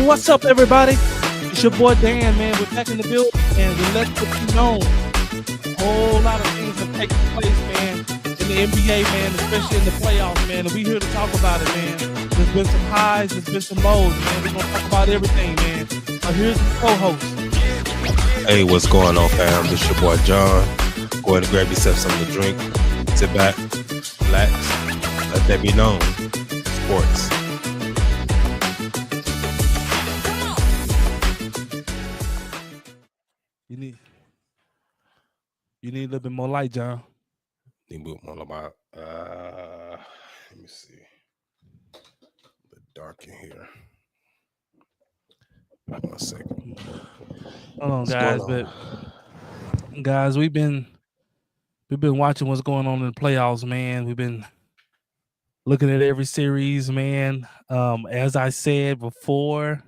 What's up, everybody? It's your boy Dan, man. We're back in the building, and we let it be known. A whole lot of things have taken place, man, in the NBA, man, especially in the playoffs, man. And we here to talk about it, man. There's been some highs, there's been some lows, man. We're gonna talk about everything, man. Here's the co-host. Hey, what's going on, fam? This your boy John. Go ahead and grab yourself something to drink. Sit back, relax, let that be known. Sports. You need a little bit more light, John. Let me see. A bit dark in here. 1 second. Hold on, guys. But guys, we've been watching what's going on in the playoffs, man. We've been looking at every series, man. As I said before,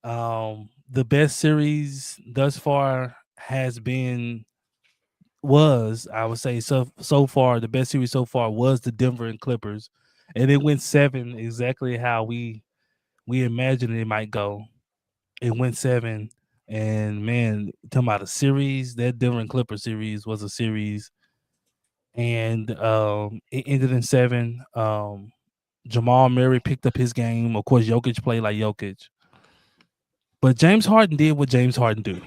the best series thus far was I would say so far the best series so far was the Denver and Clippers, and it went 7 exactly how we imagined it might go. It went 7, and man, talking about a series, that Denver and Clippers series was a series, and it ended in 7. Jamal Murray picked up his game. Of course, Jokic played like Jokic, but James Harden did what James Harden do.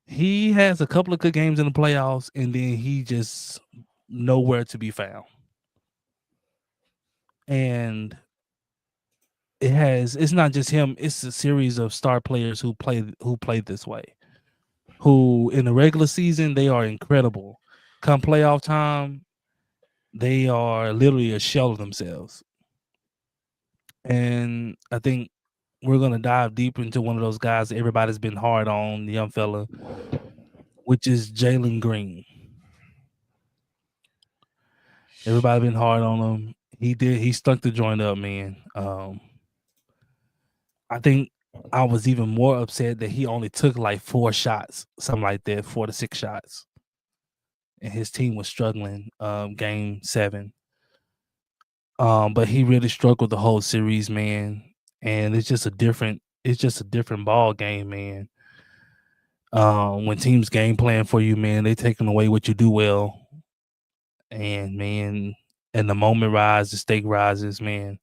He has a couple of good games in the playoffs, and then he just nowhere to be found. And it's not just him, it's a series of star players who play this way. Who in the regular season they are incredible. Come playoff time, they are literally a shell of themselves. And I think we're gonna dive deep into one of those guys that everybody's been hard on, the young fella, which is Jalen Green. Everybody been hard on him. He stuck the joint up, man. I think I was even more upset that he only took like 4 shots, something like that, 4 to 6 shots. And his team was struggling game 7. But he really struggled the whole series, man. And it's just a different ball game, man. When teams game plan for you, man, they taking away what you do well. And man, and the moment rise, the stake rises, man.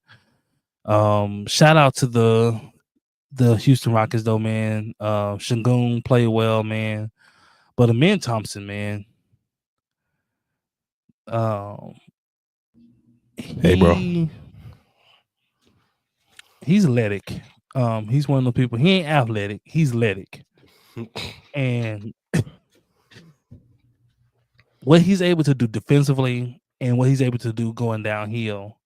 Shout out to the Houston Rockets though, man. Sengun played well, man. But Amen Thompson, man. Hey, bro. He's athletic. He's one of the people. He ain't athletic. He's athletic. And what he's able to do defensively and what he's able to do going downhill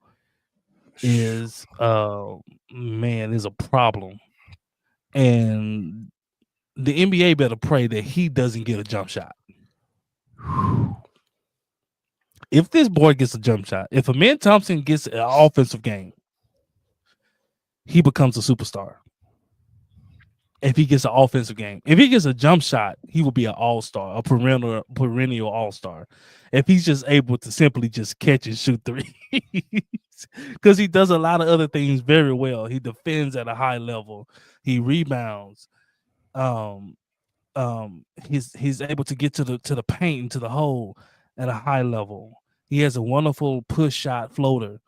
is man, is a problem. And the NBA better pray that he doesn't get a jump shot. If this boy gets a jump shot, if Amen Thompson gets an offensive game, he becomes a superstar. If he gets an offensive game, if he gets a jump shot, he will be an all-star, a perennial all-star. If he's just able to simply just catch and shoot threes, because he does a lot of other things very well. He defends at a high level. He rebounds. He's able to get to the paint and to the hole at a high level. He has a wonderful push shot floater.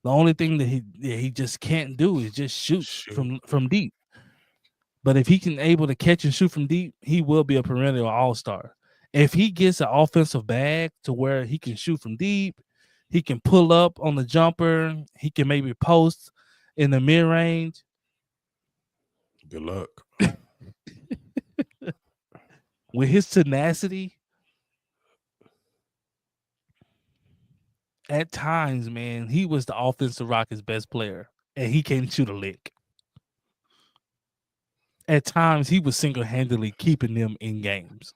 The only thing that he just can't do is just shoot. from deep. But if he can able to catch and shoot from deep, he will be a perennial all-star. If he gets an offensive bag to where he can shoot from deep, he can pull up on the jumper, he can maybe post in the mid-range. Good luck. With his tenacity, at times, man, he was the offensive Rockets' best player, and he can't shoot a lick. At times, he was single-handedly keeping them in games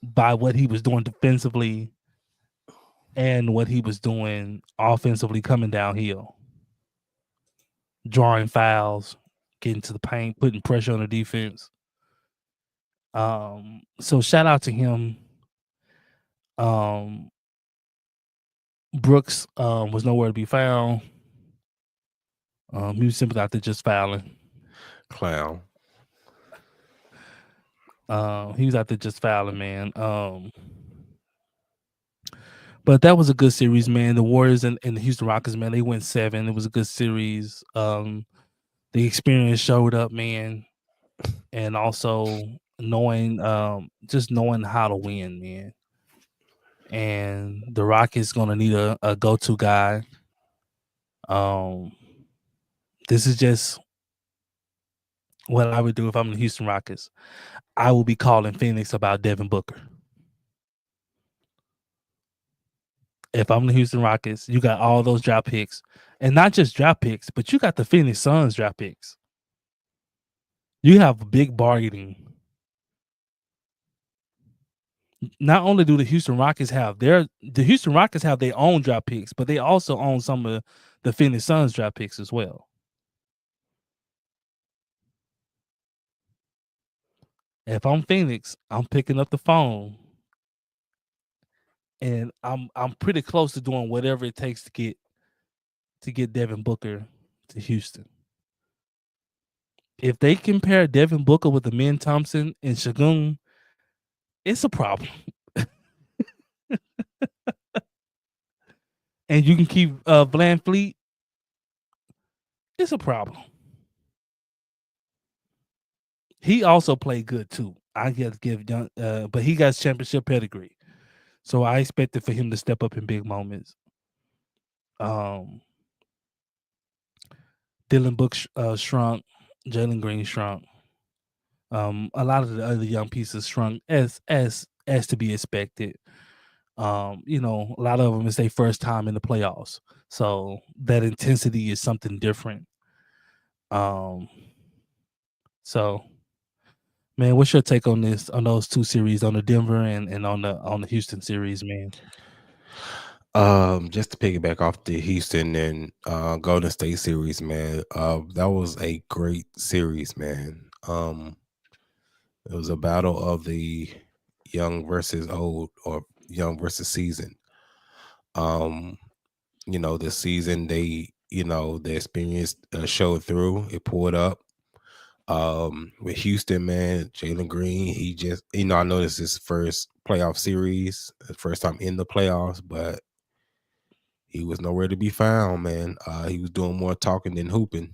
by what he was doing defensively and what he was doing offensively coming downhill. Drawing fouls, getting to the paint, putting pressure on the defense. So shout out to him. Brooks was nowhere to be found. He was simply out there just fouling. Clown. He was out there just fouling, man. But that was a good series, man. The Warriors and the Houston Rockets, man, they went 7. It was a good series. The experience showed up, man, and also just knowing how to win, man. And the Rockets gonna need a go-to guy. This is just what I would do if I'm the Houston Rockets. I will be calling Phoenix about Devin Booker. If I'm the Houston Rockets, you got all those draft picks, and not just draft picks, but you got the Phoenix Suns draft picks. You have big bargaining. Not only do the Houston Rockets have their own draft picks, but they also own some of the Phoenix Suns draft picks as well. If I'm Phoenix, I'm picking up the phone, and I'm pretty close to doing whatever it takes to get Devin Booker to Houston. If they compare Devin Booker with Amen Thompson and Şengün, it's a problem. And you can keep VanVleet, it's a problem. He also played good too. I got to give but he got championship pedigree. So I expected for him to step up in big moments. Dylan Brooks shrunk. Jalen Green shrunk. A lot of the other young pieces shrunk as to be expected. A lot of them is their first time in the playoffs, so that intensity is something different. So, man, what's your take on those two series, on the Denver and on the Houston series, man? Just to piggyback off the Houston and Golden State series, man. That was a great series, man. It was a battle of the young versus old, or young versus seasoned. This season the experience showed through. It pulled up. With Houston, man, Jalen Green, he just, I know this is his first playoff series, his first time in the playoffs, but he was nowhere to be found, man. He was doing more talking than hooping.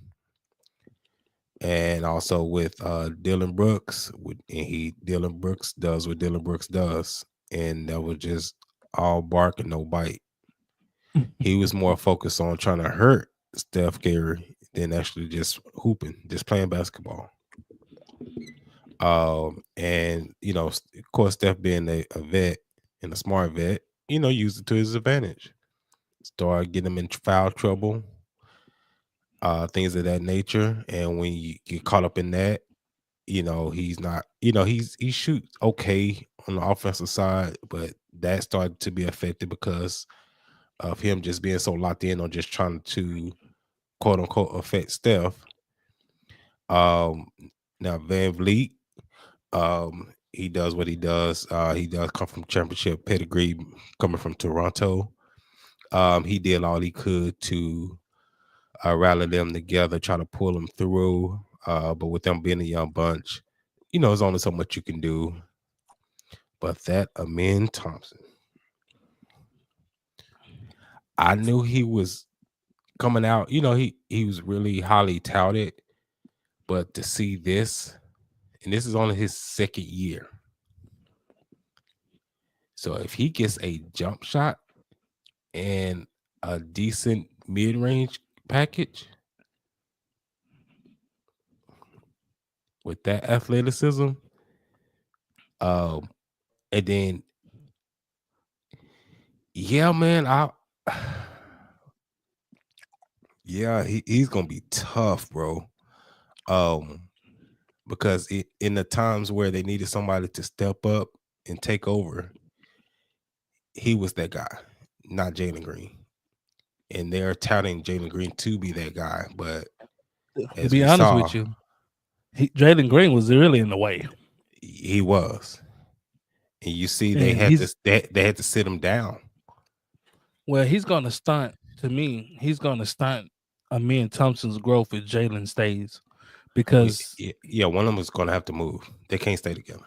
And also with Dylan Brooks, Dylan Brooks does what Dylan Brooks does, and that was just all bark and no bite. He was more focused on trying to hurt Steph Curry than actually just hooping, just playing basketball. And of course, Steph being a vet and a smart vet, used it to his advantage. Start getting him in foul trouble, things of that nature. And when you get caught up in that, he's not, he shoots okay on the offensive side, but that started to be affected because of him just being so locked in on just trying to quote unquote affect Steph. Now VanVleet, he does what he does. He does come from championship pedigree, coming from Toronto. He did all he could to rally them together, try to pull them through. But with them being a young bunch, there's only so much you can do. But that Amen Thompson, I knew he was coming out. He was really highly touted, but to see this, and this is only his second year. So if he gets a jump shot and a decent mid-range package with that athleticism, and then yeah, man, he's gonna be tough, bro. Because in the times where they needed somebody to step up and take over, he was that guy, not Jalen Green. And they're touting Jalen Green to be that guy, but to be honest with you, Jalen Green was really in the way. He was, and you see, they had to sit him down. Well, he's gonna stunt. To me, he's gonna stunt Amin Thompson's growth if Jalen stays because Yeah, one of them is going to have to move. They can't stay together.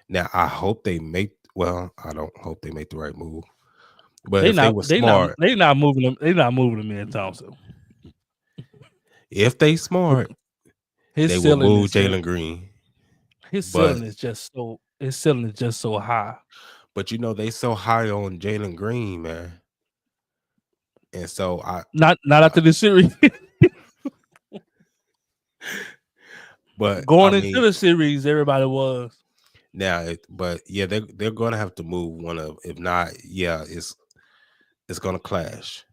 Now, I hope they make. Well, I don't hope they make the right move. But if they were smart, they not moving him. They not moving Amin Thompson. if they smart, His they will ceiling move is Jalen Green. his ceiling is just so high. But they so high on Jalen Green, man. And so not after this series. But going into the series, everybody was. Now, but yeah, they're going to have to move one of. If not, yeah, it's going to clash.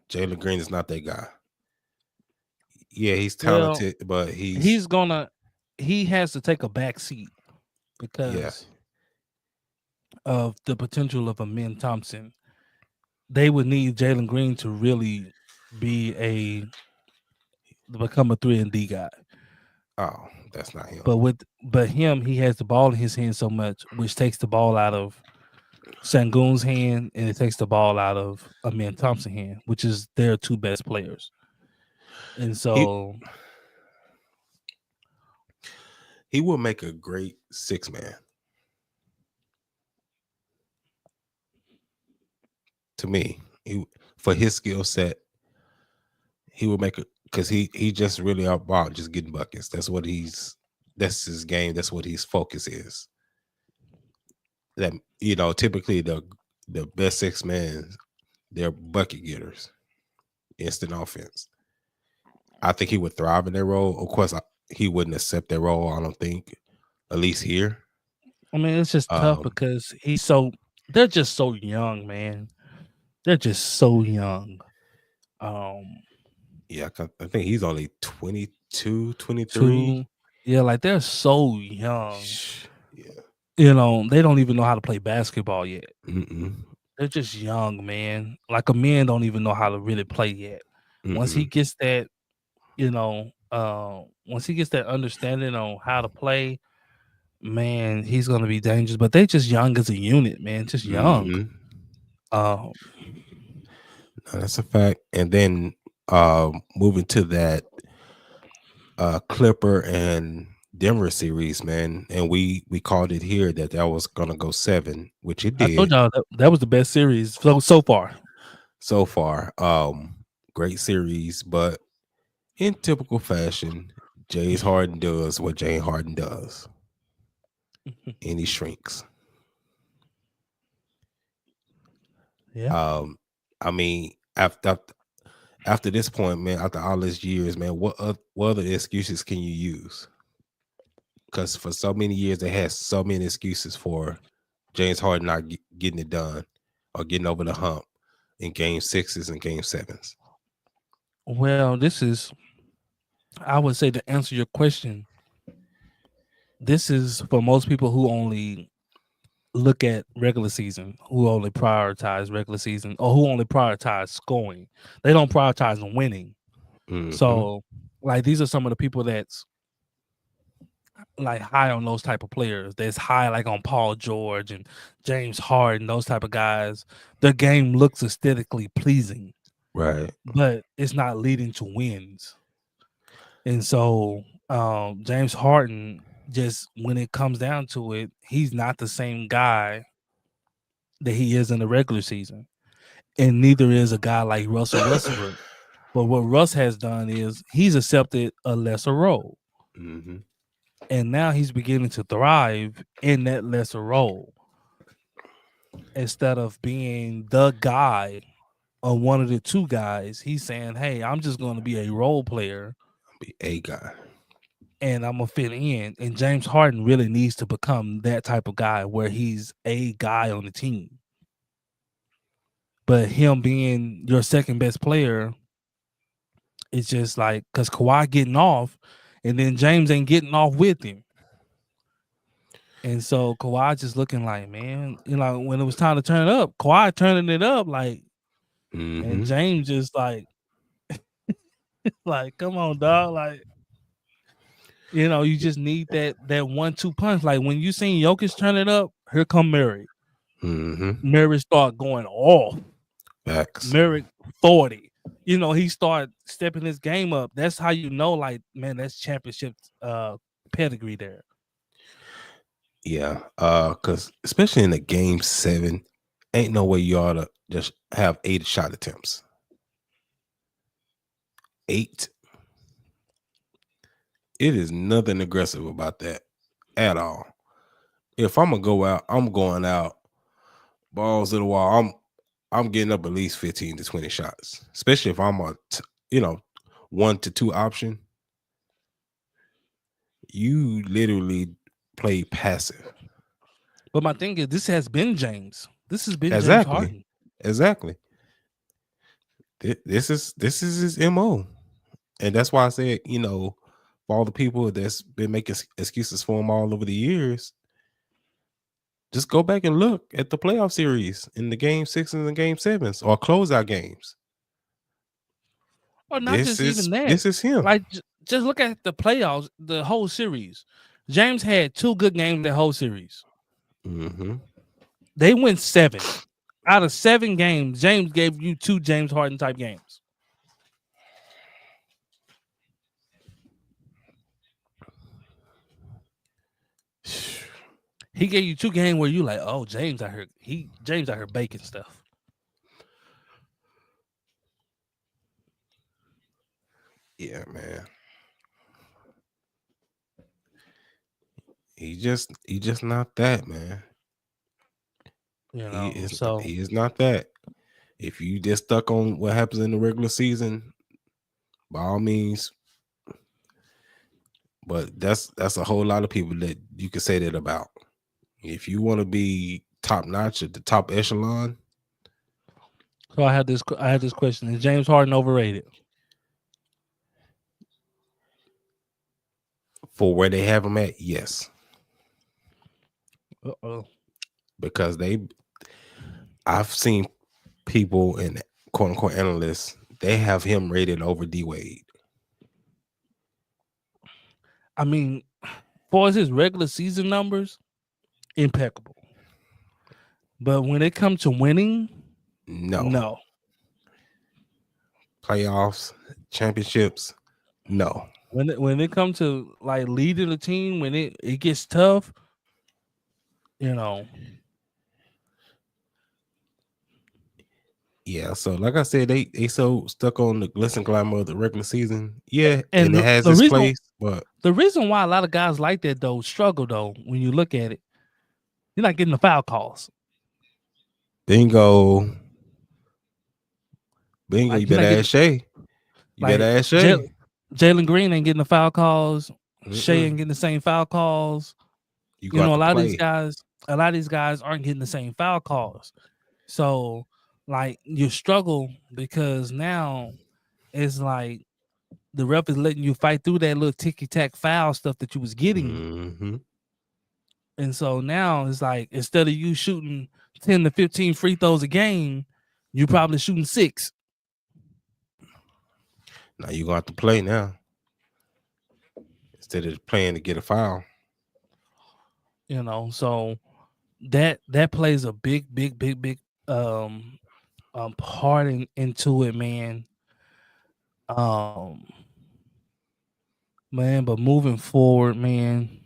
Jalen Green is not that guy. Yeah, he's talented, but he has to take a back seat because of the potential of Amin Thompson. They would need Jalen Green to really become a 3-and-D guy. Oh, that's not him. But him, he has the ball in his hand so much, which takes the ball out of Sengun's hand, and it takes the ball out of Amin Thompson's hand, which is their two best players. And so he will make a great 6-man. To me, for his skill set, he will make it because he just really about just getting buckets. That's his game. That's what his focus is. That typically the best 6-man, they're bucket getters, instant offense. I think he would thrive in that role. Of course, he wouldn't accept that role. I don't think, at least here. I mean, it's just tough because they're just so young, man. They're just so young. Yeah, I think he's only 22, 23. Yeah, like they're so young. Yeah. They don't even know how to play basketball yet. Mm-mm. They're just young, man. Like a man don't even know how to really play yet. Mm-mm. Once he gets that, once he gets that understanding on how to play, man, he's gonna be dangerous. But they just young as a unit, man. Just young. Mm-hmm. That's a fact. And then moving to that Clipper and Denver series, man, and we called it here that was gonna go 7, which it did. I told y'all that was the best series so far. So far, great series, but in typical fashion, James Harden does what James Harden does, and he shrinks. Yeah. I mean, after this point, man, after all these years, man, what other excuses can you use? Because for so many years, they had so many excuses for James Harden not getting it done or getting over the hump in Game 6s and Game 7s. Well, I would say, to answer your question, this is for most people who only look at regular season, who only prioritize regular season, or who only prioritize scoring. They don't prioritize winning. Mm-hmm. So, like, these are some of the people that's like high on those type of players. That's high like on Paul George and James Harden, those type of guys. Their game looks aesthetically pleasing, right? But it's not leading to wins. And so James Harden, just when it comes down to it, he's not the same guy that he is in the regular season. And neither is a guy like Russell Westbrook. But what Russ has done is he's accepted a lesser role. Mm-hmm. And now he's beginning to thrive in that lesser role. Instead of being the guy or one of the two guys, he's saying, hey, I'm just going to be a role player. Be a guy. And I'm going to fit in. And James Harden really needs to become that type of guy where he's a guy on the team. But him being your second best player, it's just like, because Kawhi getting off, and then James ain't getting off with him. And so Kawhi just looking like, man, when it was time to turn it up, Kawhi turning it up like, and James just like, like, come on, dog. Like, you just need that 1-2 punch. Like when you seen Jokic turn it up, here come Murray. Murray started going off. Facts. Murray 40. He started stepping his game up. That's how you know, like, man, that's championship pedigree there. Yeah, because especially in a game 7, ain't no way you ought to just have 8 shot attempts. 8. It is nothing aggressive about that at all. If I'm gonna go out, I'm going out balls to the wall. I'm getting up at least 15 to 20 shots, especially if I'm a 1 to 2 option. You literally play passive. But my thing is, this has been James. This has been James Harden. Exactly. This is his MO. And that's why I said, for all the people that's been making excuses for him all over the years, just go back and look at the playoff series in the game 6s and game 7s or closeout games. Or not even that. This is him. Like, just look at the playoffs, the whole series. James had 2 good games that whole series. They went 7. Out of 7 games, James gave you 2 James Harden type games. He gave you 2 games where you like, oh, James out here baking stuff. Yeah, man. He just not that, man. He is not that. If you just stuck on what happens in the regular season, by all means. But that's a whole lot of people that you can say that about. If you want to be top notch at the top echelon. So I had this question: is James Harden overrated? For where they have him at, yes. Because I've seen people and quote unquote analysts, they have him rated over D Wade. I mean, for his regular season numbers, impeccable. But when it comes to winning, no. Playoffs, championships, no. When it comes to like leading the team, when it gets tough, Yeah, so like I said, they so stuck on the glitz and glamour of the regular season. Yeah, and it has its place, but the reason why a lot of guys like that though struggle though when you look at it, you're not getting the foul calls. Bingo. Like, you better ask Shea. Jalen Green ain't getting the foul calls. Shea ain't getting the same foul calls. A lot of these guys aren't getting the same foul calls. So, like, you struggle because now it's like the ref is letting you fight through that little ticky-tack foul stuff that you was getting. And so now it's like, instead of you shooting 10 to 15 free throws a game, you probably shooting 6. Now you're going to have to play now instead of playing to get a foul. So that plays a big part into it, man. Man, but moving forward, man,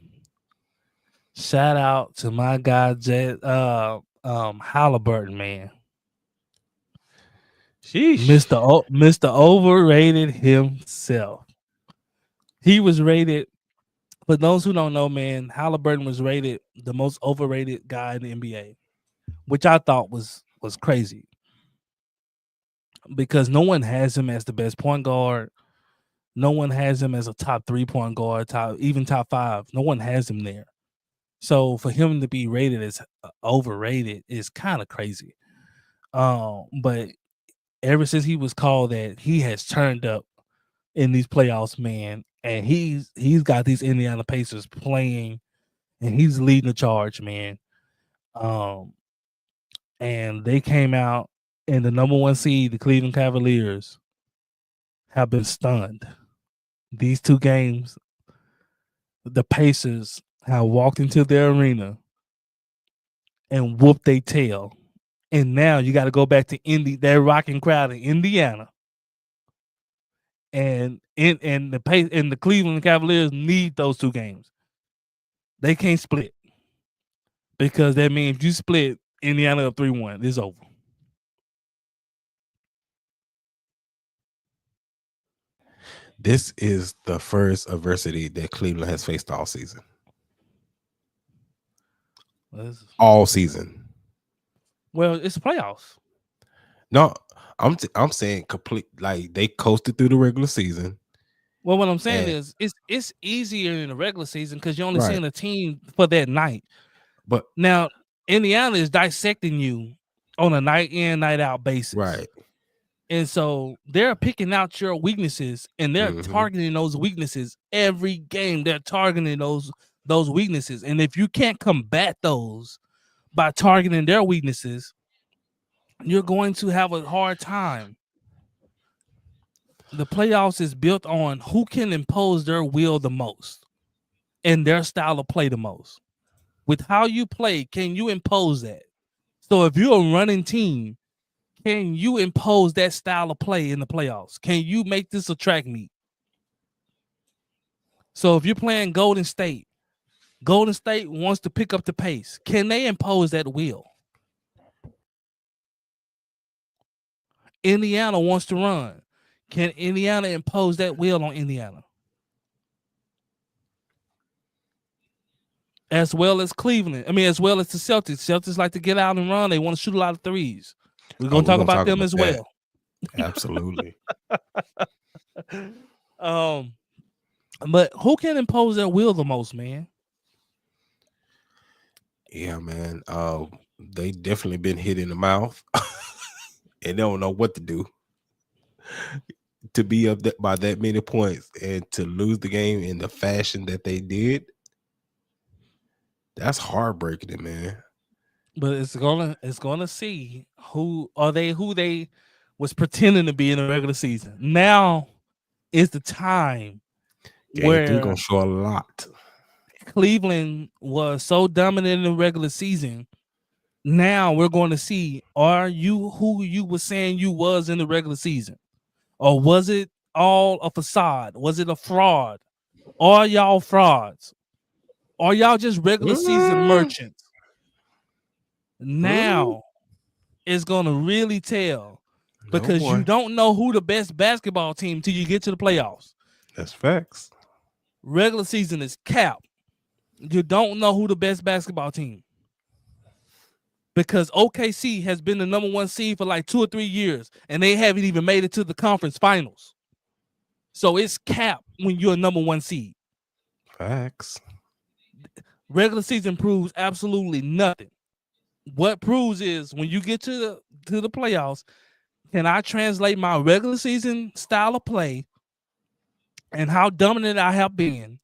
shout out to my guy Halliburton, man. Sheesh. Mr. Overrated himself. He was rated, for those who don't know, man, Halliburton was rated the most overrated guy in the NBA, which I thought was crazy. Because no one has him as the best point guard. No one has him as a top 3 point guard, even top 5. No one has him there. So for him to be rated as overrated is kind of crazy. But ever since he was called that, he has turned up in these playoffs, man. And he's got these Indiana Pacers playing, and he's leading the charge, man. And they came out, and the number 1 seed, the Cleveland Cavaliers, have been stunned. These 2 games, the Pacers have walked into their arena and whoop their tail. And now you got to go back to that rocking crowd in Indiana. And the Cleveland Cavaliers need those 2 games. They can't split. Because that means if you split Indiana up 3-1, it's over. This is the first adversity that Cleveland has faced all season. All season. Well, it's playoffs. No, I'm saying complete. Like they coasted through the regular season. Well, what I'm saying is it's easier in the regular season because you're only seeing a team for that night. But now Indiana is dissecting you on a night in, night out basis. Right. And so they're picking out your weaknesses and they're targeting those weaknesses every game. They're targeting those weaknesses. And if you can't combat those by targeting their weaknesses, you're going to have a hard time. The playoffs is built on who can impose their will the most and their style of play the most. With how you play, can you impose that? So if you're a running team, can you impose that style of play in the playoffs? Can you make this a track meet? So if you're playing Golden State wants to pick up the pace. Can they impose that will? Indiana wants to run. Can Indiana impose that will on Indiana? As well as Cleveland. I mean, as well as the Celtics. Celtics like to get out and run. They want to shoot a lot of threes. We're going to talk about them as well. Absolutely. But who can impose their will the most, man? Yeah, man. They definitely been hit in the mouth and they don't know what to do. To be up by that many points and to lose the game in the fashion that they did, that's heartbreaking, man. But it's gonna see who they was pretending to be in the regular season. Now is the time where they're gonna show a lot. Cleveland was so dominant in the regular season. Now we're going to see, are you who you were saying you was in the regular season? Or was it all a facade? Was it a fraud? Are y'all frauds? Are y'all just regular season merchants? Now it's going to really tell because you don't know who the best basketball team till you get to the playoffs. That's facts. Regular season is cap. You don't know who the best basketball team. Because OKC has been the number 1 seed for like 2 or 3 years, and they haven't even made it to the conference finals. So it's cap when you're a number 1 seed. Facts. Regular season proves absolutely nothing. What proves is when you get to the playoffs, can I translate my regular season style of play and how dominant I have been?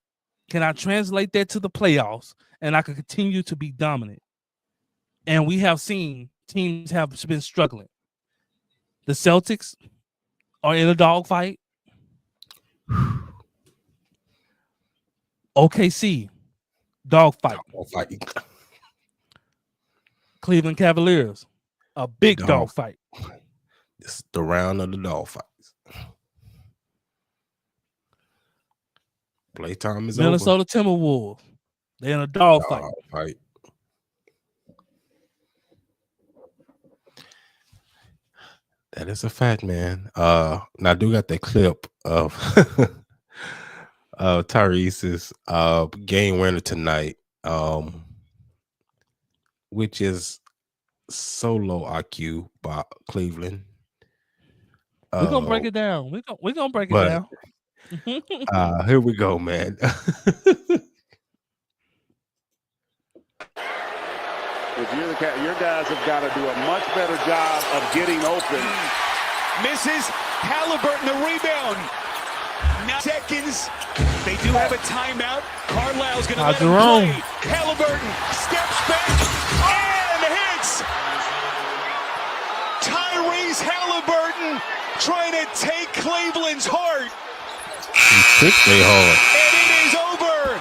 Can I translate that to the playoffs and I can continue to be dominant? And we have seen teams have been struggling. The Celtics are in a dogfight. OKC, dogfight. Cleveland Cavaliers, a big dogfight. It's the round of the dogfights. Playtime is Minnesota over. Timberwolves, they're in a dogfight. That is a fact, man. Now I do got that clip of Tyrese's game winner tonight, which is so low IQ by Cleveland. We're gonna break it down. We're gonna break it down. Here we go, man. If you're your guys have got to do a much better job of getting open. Misses Halliburton the rebound. 9 seconds. They do have a timeout. Carlisle's going to let him play. Halliburton steps back and hits. Tyrese Halliburton trying to take Cleveland's heart. He took their heart. And it is over.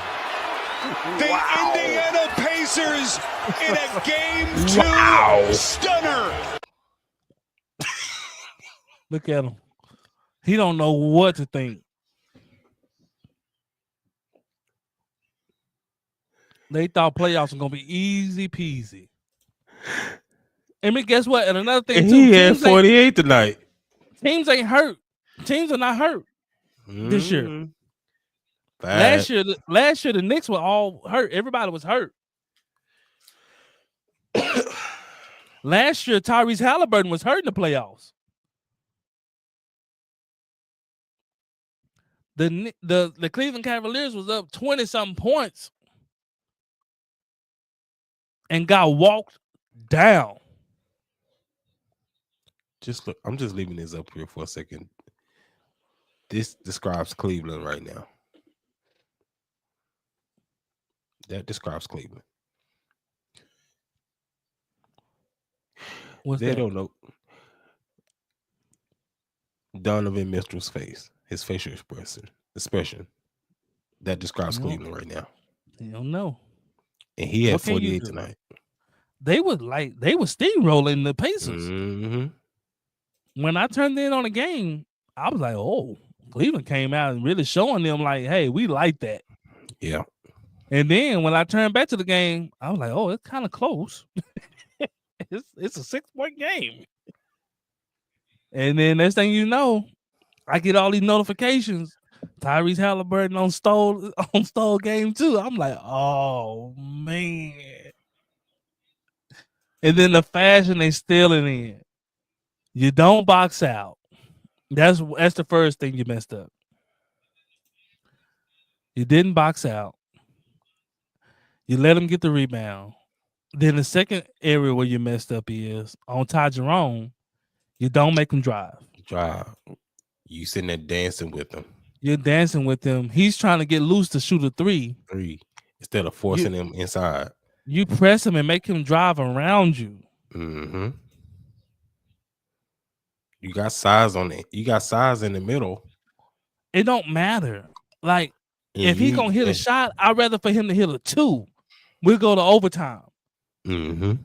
The Indiana Pacers Pacers in a Game 2 stunner. Look at him. He don't know what to think. They thought playoffs were gonna be easy peasy. I mean, guess what? And another thing And too, he had 48 tonight. Teams ain't hurt. Teams are not hurt this year. Bad. Last year the Knicks were all hurt. Everybody was hurt. Last year Tyrese Halliburton was hurt in the playoffs. The Cleveland Cavaliers was up 20-something points and got walked down. Just look, I'm just leaving this up here for a second. This describes Cleveland right now. That describes Cleveland. They don't know. Donovan Mitchell's face, his facial expression. That describes Cleveland right now. You don't know. And he had 48 tonight. They were steamrolling the Pacers. Mm-hmm. When I turned in on the game, I was like, oh, Cleveland came out and really showing them like, hey, we like that. Yeah. And then when I turned back to the game, I was like, oh, it's kind of close. It's a 6-point game. And then next thing you know, I get all these notifications. Tyrese Halliburton on stole game 2. I'm like, oh man. And then the fashion they stealing in. You don't box out. That's the first thing you messed up. You didn't box out. You let him get the rebound. Then the second area where you messed up is on Ty Jerome, you don't make him drive. You sitting there dancing with him. You're dancing with him. He's trying to get loose to shoot a 3. Instead of forcing him inside. You press him and make him drive around you. Mm-hmm. You got size on it. You got size in the middle. It don't matter. Like, if he gonna hit a shot, I'd rather for him to hit a 2. We'll go to overtime. Mm-hmm.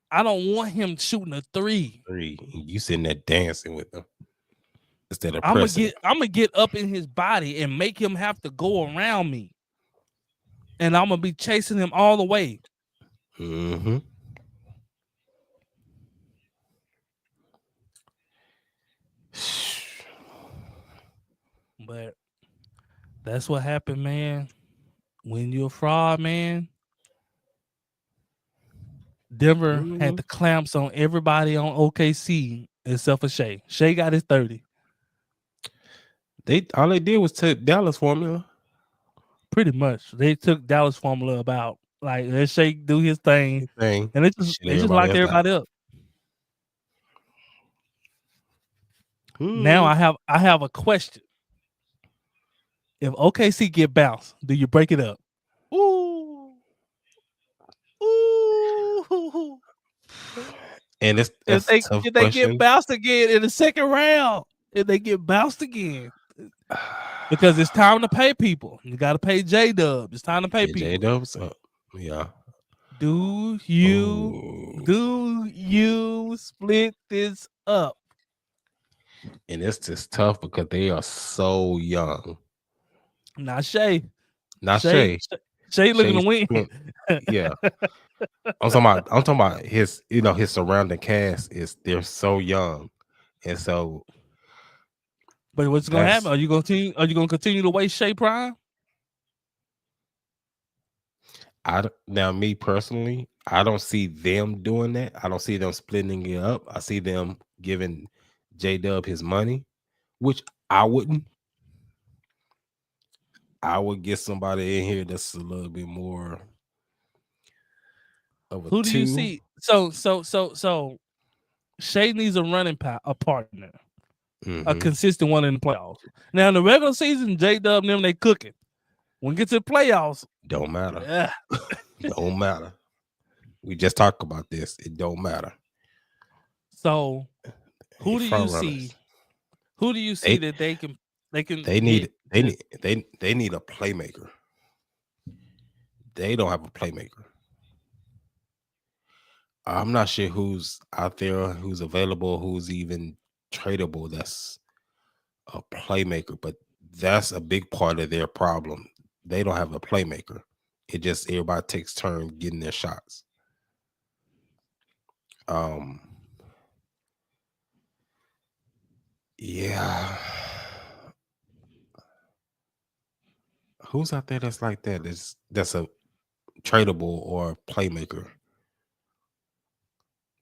I don't want him shooting a 3. You sitting there dancing with him. Instead of I'm pressing. gonna get up in his body and make him have to go around me. And I'm gonna be chasing him all the way. Mm-hmm. But that's what happened, man. When you're a fraud, man. Denver had the clamps on everybody on OKC except for Shea. Shea got his 30. All they did was take Dallas formula. Pretty much. They took Dallas formula about like let Shea do his thing. And they just locked everybody up. Now I have a question. If OKC get bounced, do you break it up? Ooh. And if they get bounced again in the second round, if they get bounced again, because it's time to pay people. You got to pay J-Dub. It's time to pay people. J-Dub's up. Yeah. Do you split this up? And it's just tough because they are so young. Not Shea. Shea. Shea looking to win. Yeah. I'm talking about his surrounding cast they're so young. And so but what's gonna happen? Are you gonna continue to waste Shea Prime? Now me personally, I don't see them doing that. I don't see them splitting it up. I see them giving J-Dub his money, which I wouldn't. I would get somebody in here that's a little bit more of a Who do you see? So Shea needs a running a partner, a consistent one in the playoffs. Now in the regular season, J-Dub and them they cooking. When it gets to the playoffs, don't matter. Yeah. Don't matter. We just talked about this. It don't matter. So who do you see? Who do you see that they need a playmaker. They don't have a playmaker. I'm not sure who's out there, who's available, who's even tradable. That's a playmaker, but that's a big part of their problem. They don't have a playmaker. It just everybody takes turn getting their shots. Yeah. Who's out there that's like that? That's a tradable or playmaker.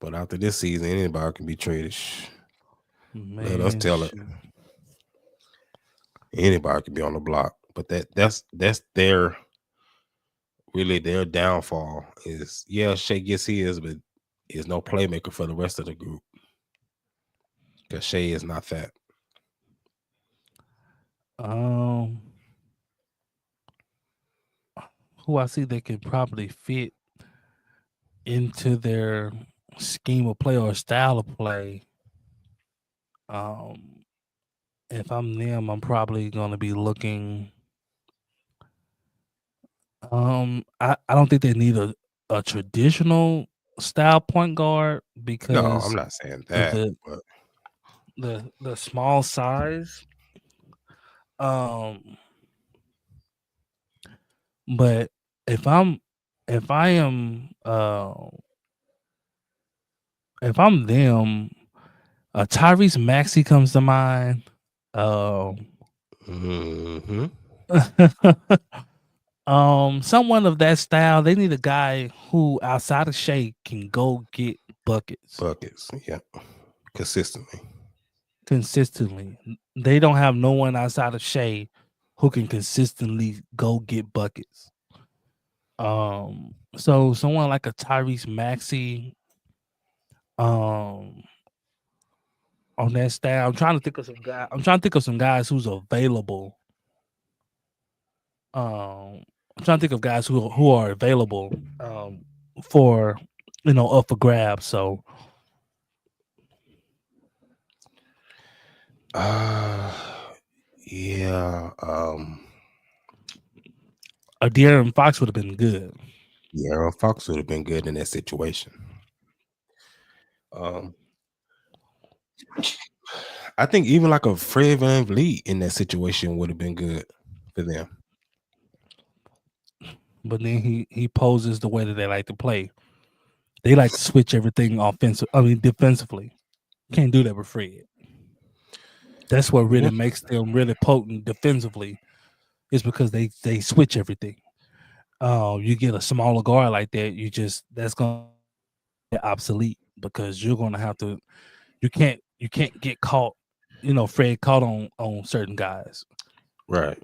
But after this season, anybody can be traded. Let us tell it. Anybody can be on the block. But that's their really their downfall is Shea gets his, but is no playmaker for the rest of the group. Because Shea is not that. Who I see that could probably fit into their scheme of play or style of play. If I'm them, I'm probably gonna be looking. I don't think they need a traditional style point guard because No, I'm not saying that. The small size. But if I'm them, Tyrese Maxey comes to mind. Someone of that style. They need a guy who, outside of Shea, can go get buckets. Yeah, consistently. They don't have no one outside of Shea who can consistently go get buckets. So someone like a Tyrese Maxey, on that style. I'm trying to think of some guys who's available. I'm trying to think of guys who are available for up for grabs. So yeah. A De'Aaron Fox would have been good. De'Aaron Fox would have been good in that situation. I think even like a Fred VanVleet in that situation would have been good for them. But then he poses the way that they like to play. They like to switch everything defensively. Can't do that with Fred. That's what really makes them really potent defensively, is because they switch everything. You get a smaller guard like that, that's gonna be obsolete because you're gonna have to. You can't get caught. Fred caught on certain guys. Right.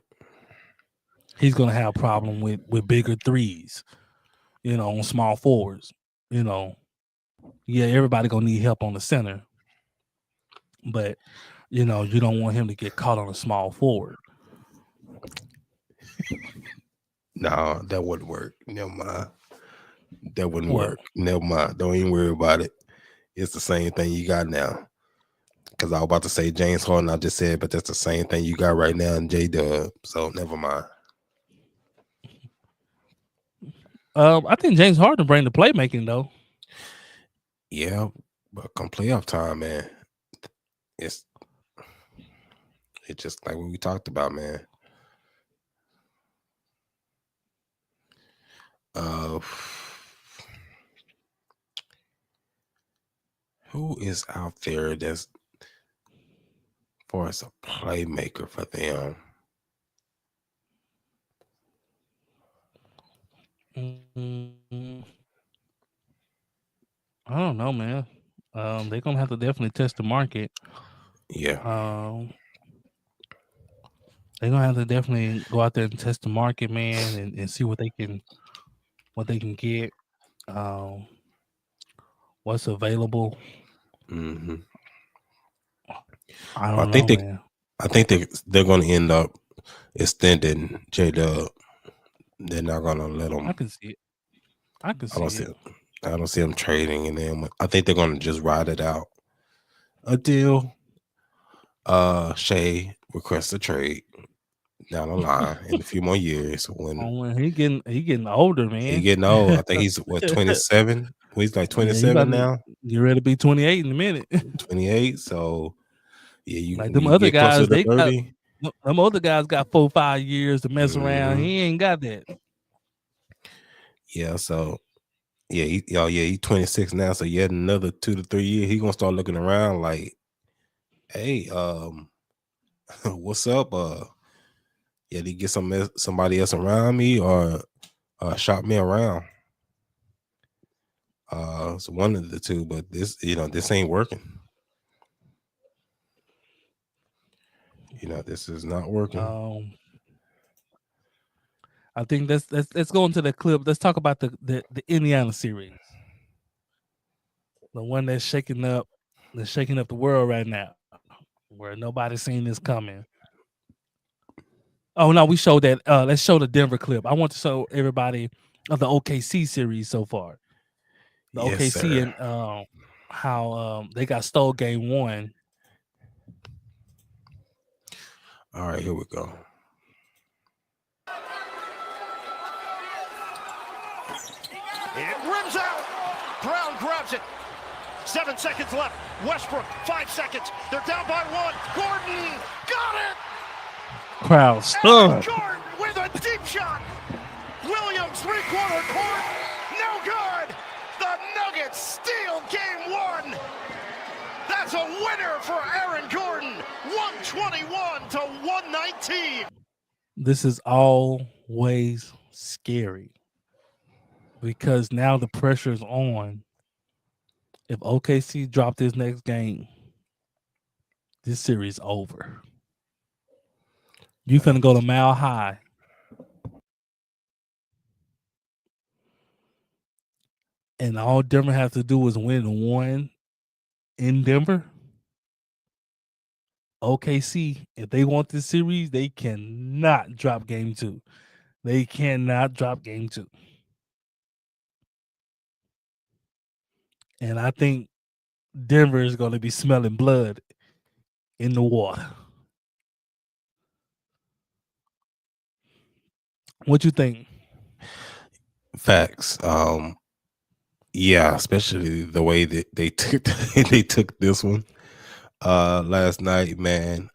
He's gonna have a problem with bigger threes. On small forwards. Everybody gonna need help on the center, but you don't want him to get caught on a small forward. No, that wouldn't work. Never mind. That wouldn't work. Never mind. Don't even worry about it. It's the same thing you got now. Because I was about to say James Harden, I just said, but that's the same thing you got right now in J-Dub. So never mind. I think James Harden bring the playmaking though. Yeah, but come playoff time, man, it's just like what we talked about, man. Who is out there that's for us a playmaker for them? I don't know, man. They're gonna have to definitely test the market. Yeah. They're gonna have to definitely go out there and test the market, man, and see what they can get. What's available. Mm-hmm. I think they're gonna end up extending J-Dub. They're not gonna let them. I can see it. I don't see them trading, and then I think they're gonna just ride it out until Shea requests a trade down the line in a few more years. When he getting older, man. He getting old. I think he's 27. He's like 27 now. You're ready to be 28 in a minute. 28. So yeah, you like them other guys, they 30. Them other guys got 4-5 years to mess around. He ain't got that. Yeah, so yeah, he's 26 now. So yet another 2 to 3 years, he gonna start looking around like, hey, what's up? Yeah, did he get somebody else around me or shop me around? So one of the two, but this ain't working. This is not working. I think let's go into the clip. Let's talk about the Indiana series, the one that's shaking up the world right now, where nobody's seen this coming. Oh no, we showed that. Let's show the Denver clip. I want to show everybody of the OKC series so far. The OKC and how they got stole game 1. All right, here we go. It rims out. Brown grabs it. 7 seconds left. Westbrook, 5 seconds. They're down by 1. Gordon got it. Crowd stunned. Gordon with a deep shot. Williams, 3/4 court. No good. The Nuggets steal game 1. That's a winner for Aaron Gordon. 121 to 119. This is always scary because now the pressure is on. If OKC drop this next game, this series over. You finna go to Mile High. And all Denver has to do is win 1 in Denver. OKC, if they want this series, they cannot drop game 2. They cannot drop game 2. And I think Denver is going to be smelling blood in the water. What you think? Facts. Yeah, especially the way that they took this one last night, man.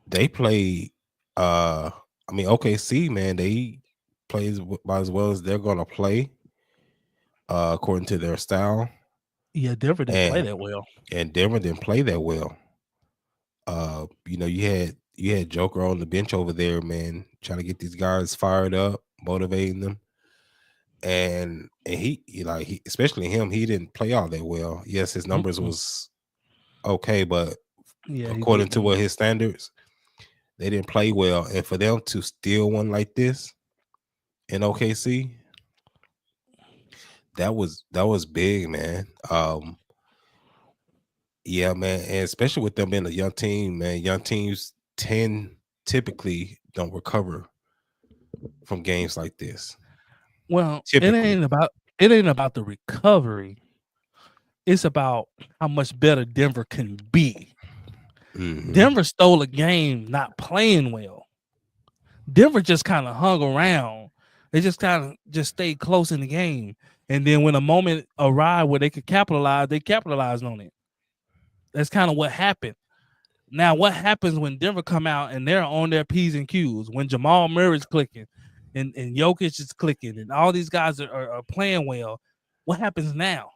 They play OKC, man, they play about as well as they're gonna play according to their style. Yeah, Denver didn't play that well. And Denver didn't play that well. You had Joker on the bench over there, man, trying to get these guys fired up, motivating them. And he especially him, he didn't play all that well. Yes, his numbers was okay, but according to what his standards, they didn't play well. And for them to steal one like this in OKC, that was big, man. Yeah, man, and especially with them being a young team, man. Young teams typically don't recover from games like this. Well, typically. it ain't about the recovery. It's about how much better Denver can be. Mm-hmm. Denver stole a game not playing well. Denver just kind of hung around. They just kind of stayed close in the game. And then when a moment arrived where they could capitalize, they capitalized on it. That's kind of what happened. Now, what happens when Denver come out and they're on their P's and Q's, when Jamal Murray's clicking and Jokic is clicking and all these guys are playing well, what happens now?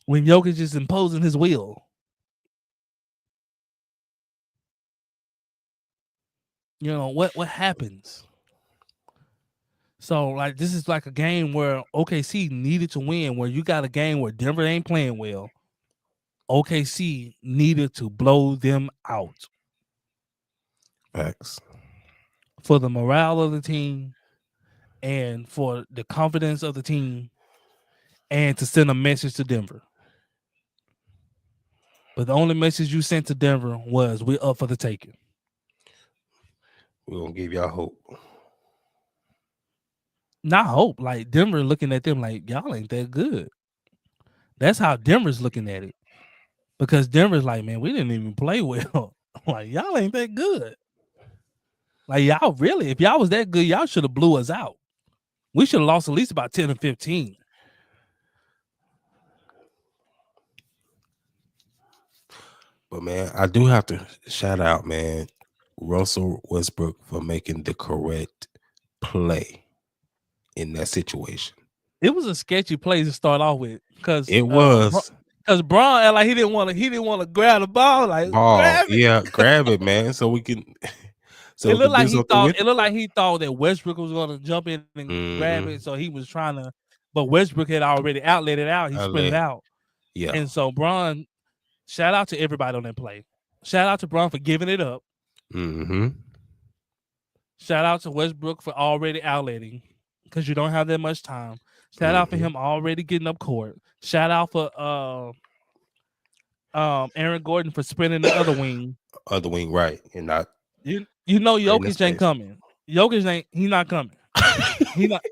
When Jokic is imposing his will. What happens? So, like, this is like a game where OKC needed to win, where you got a game where Denver ain't playing well. OKC needed to blow them out. Facts. For the morale of the team and for the confidence of the team and to send a message to Denver. But the only message you sent to Denver was, we're up for the taking. We're going to give y'all hope. Not hope. Like, Denver looking at them like, y'all ain't that good. That's how Denver's looking at it. Because Denver's like, man, we didn't even play well. Like, y'all ain't that good. Like y'all really, if y'all was that good, y'all should have blew us out. We should have lost at least about 10 or 15. But man, I do have to shout out, man, Russell Westbrook for making the correct play in that situation. It was a sketchy play to start off with because It was because Bron like he didn't want to grab the ball grab it, man, so we can. So it looked like he thought that Westbrook was going to jump in and grab it, so he was trying to. But Westbrook had already outlet it out. He sprinted out, and so Bron. Shout out to everybody on that play. Shout out to Bron for giving it up. Shout out to Westbrook for already outletting because you don't have that much time. Shout out for him already getting up court. Shout out for Aaron Gordon for sprinting the other wing. Other wing, right? And not you know Jokic ain't coming. He's not coming. He not.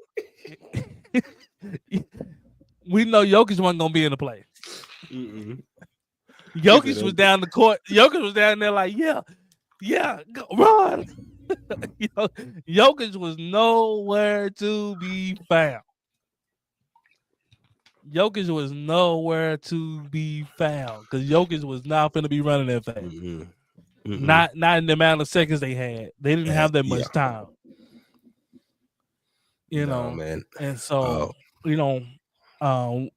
We know Jokic wasn't gonna be in the play. Jokic was down the court. Jokic was down there like, yeah, go, run. Jokic was nowhere to be found. Jokic was nowhere to be found because Jokic was not going to be running that fast. Not in the amount of seconds they had. They didn't have that much time. You know, man. And so,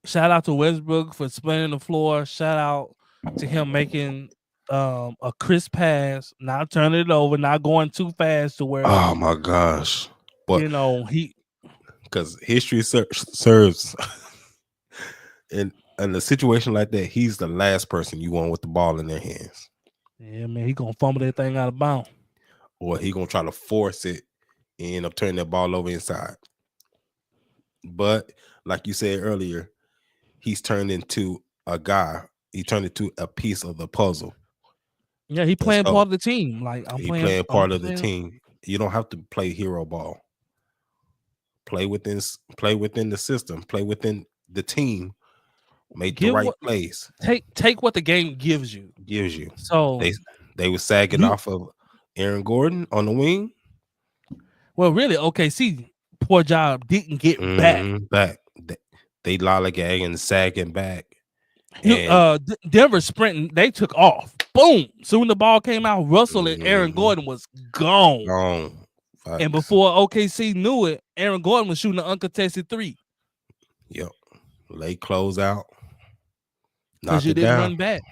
shout out to Westbrook for spinning the floor. Shout out to him making a crisp pass, not turning it over, not going too fast to where. Oh my gosh! But because history serves, in a situation like that, he's the last person you want with the ball in their hands. Yeah, man, he gonna fumble that thing out of bounds, or he gonna try to force it and end up turning that ball over inside. But like you said earlier, he's turned into a guy. He turned into a piece of the puzzle. Yeah, he playing part of the team. Like he playing part of the team. You don't have to play hero ball. Play within the system. Play within the team. Make the right plays. Take what the game gives you. So they were sagging off of Aaron Gordon on the wing. Well, really, OKC poor job didn't get back. They lollygag and sagging back. Denver sprinting, they took off. Boom! Soon the ball came out. Russell and Aaron Gordon was gone. And before OKC knew it, Aaron Gordon was shooting an uncontested three. Yep, late close out. Because you didn't run back.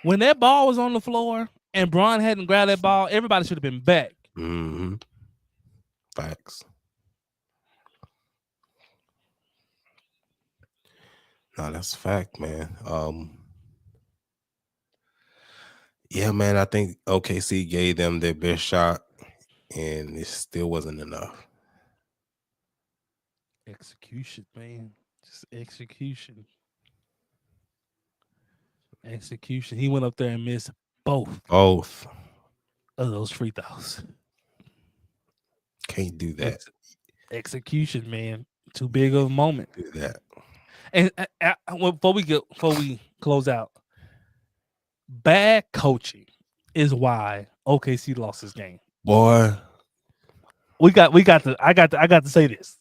When that ball was on the floor and Bron hadn't grabbed that ball, everybody should have been back. Facts. No, that's a fact, man. Yeah, man, I think OKC gave them their best shot, and it still wasn't enough. Execution, man. Just execution. Execution. He went up there and missed both of those free throws. Can't do that. Execution, man. Too big of a moment. Do that. And before we close out, bad coaching is why OKC lost this game. Boy, I got to say this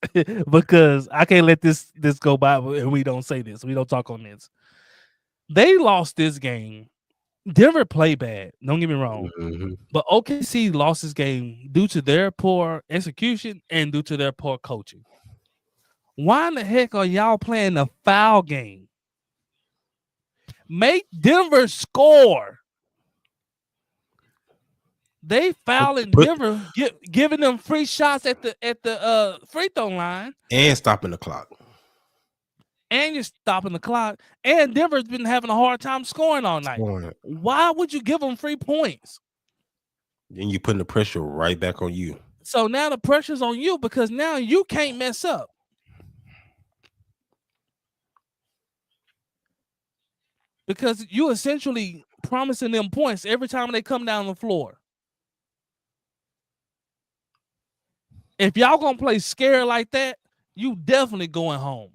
because I can't let this go by and we don't say this. We don't talk on this. They lost this game. Denver played bad. Don't get me wrong. But OKC lost this game due to their poor execution and due to their poor coaching. Why in the heck are y'all playing a foul game? Make Denver score. They fouling Denver, giving them free shots at the free throw line and stopping the clock. And you're stopping the clock. And Denver's been having a hard time scoring all night. Why would you give them 3 points? Then you're putting the pressure right back on you. So now the pressure's on you because now you can't mess up. Because you essentially promising them points every time they come down the floor. If y'all gonna play scared like that, you definitely going home.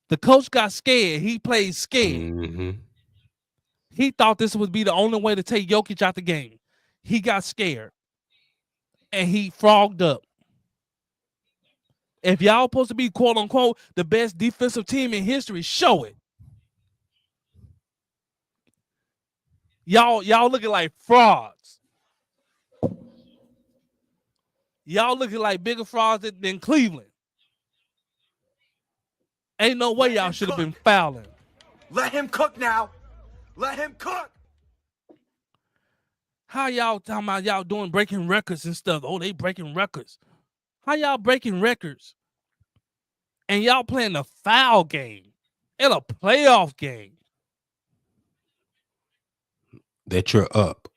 The coach got scared. He played scared. He thought this would be the only way to take Jokic out the game. He got scared. and he frogged up. If y'all supposed to be quote unquote the best defensive team in history, show it. Y'all looking like frauds. Y'all looking like bigger frauds than Cleveland. Ain't no way y'all should have been fouling. Let him cook now. Let him cook. How y'all talking about y'all doing breaking records and stuff? Oh, they breaking records. How y'all breaking records? And y'all playing a foul game in a playoff game. That you're up.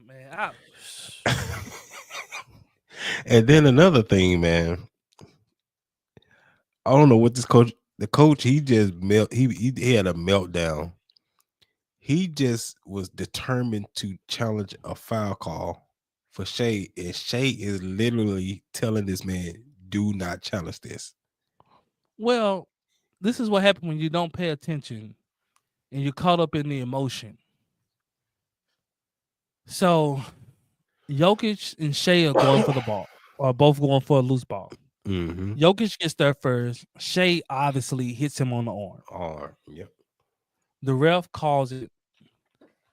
Man, And then another thing, man. I don't know what this coach. The coach, he just he had a meltdown. He just was determined to challenge a foul call for Shea, and Shea is literally telling this man, "Do not challenge this." well, this is what happens when you don't pay attention and you're caught up in the emotion. So, Jokic and Shea are going for the ball, or both going for a loose ball. Mm-hmm. Jokic gets there first. Shea obviously hits him on the arm. Yep. The ref calls it.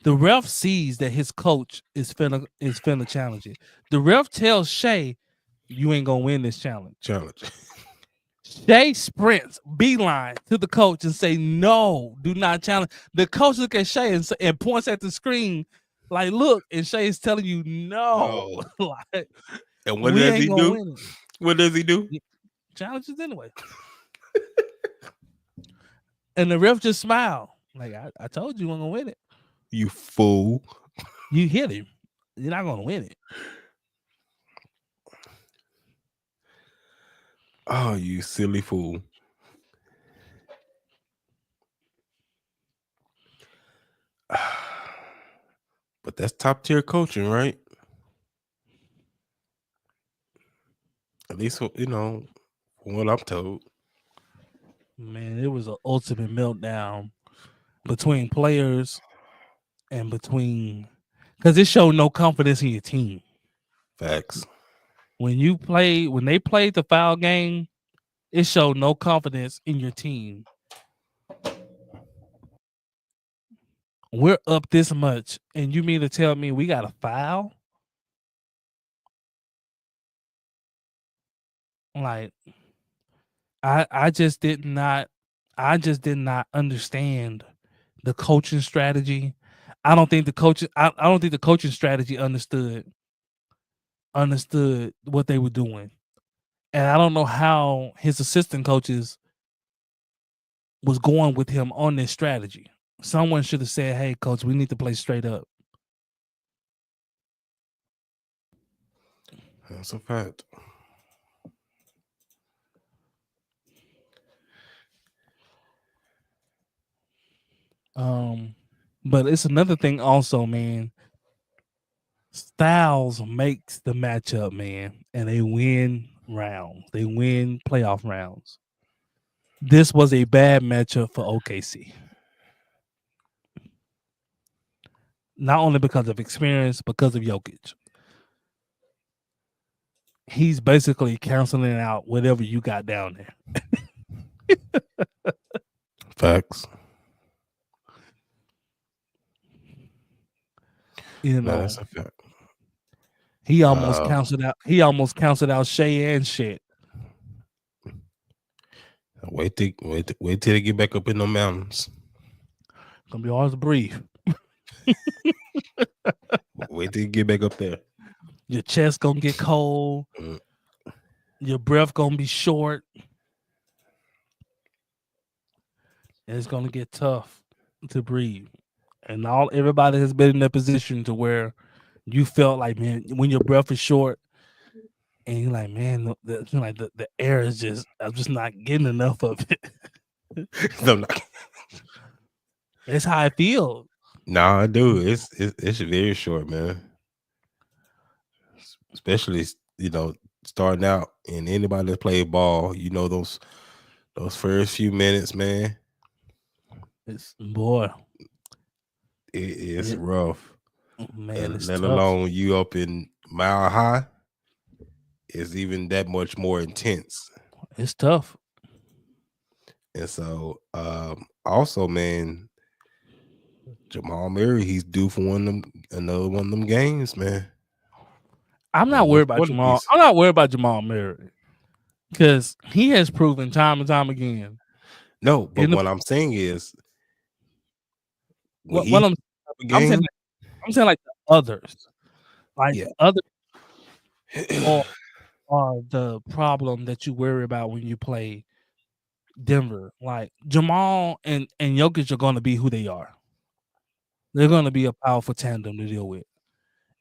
The ref sees that his coach is finna challenge it. The ref tells Shea, "You ain't gonna win this challenge." Shea sprints beeline to the coach and say, "No, do not challenge." The coach looks at Shea and points at the screen, like, "Look," and Shea is telling you, "No." Like, and what does he do? Win it. What does he do? Challenges anyway. And the ref just smiled. Like, I told you, I'm gonna win it. You fool. You hit him. You're not gonna win it. Oh, you silly fool. But that's top tier coaching, right? At least, you know, from what I'm told. Man, it was an ultimate meltdown between players and between, because it showed no confidence in your team. Facts. When they played the foul game, it showed no confidence in your team. We're up this much, and you mean to tell me we got a foul? Like, I just did not understand the coaching strategy. I don't think the coaching strategy understood what they were doing. And I don't know how his assistant coaches was going with him on this strategy. Someone should have said, "Hey, coach, we need to play straight up." That's a fact. But it's another thing also, man. Styles makes the matchup, man, and they win rounds. They win playoff rounds. This was a bad matchup for OKC. Not only because of experience, because of Jokic. He's basically canceling out whatever you got down there. Facts. You know, that's a fact. He almost canceled out Shea and shit. Wait till they get back up in the mountains. Gonna be hard to breathe. Wait till you get back up there. Your chest gonna get cold. Your breath gonna be short. And it's gonna get tough to breathe. And everybody has been in that position to where you felt like, man, when your breath is short, and you're like, man, the air is I'm just not getting enough of it. That's how I feel. Nah, I do. It's very short, man. Especially, you know, starting out, and anybody that played ball, you know, those first few minutes, man. It's boy. is rough. Man, And it's let tough. alone you up in Mile High, is even that much more intense. It's tough. And so, also, man, Jamal Murray, he's due for another one of them games, man. I'm not worried about Jamal. I'm not worried about Jamal Murray because he has proven time and time again. No, but what I'm saying is, I'm saying like the others, like others are the problem that you worry about when you play Denver. Like Jamal and Jokic are going to be who they are. They're going to be a powerful tandem to deal with.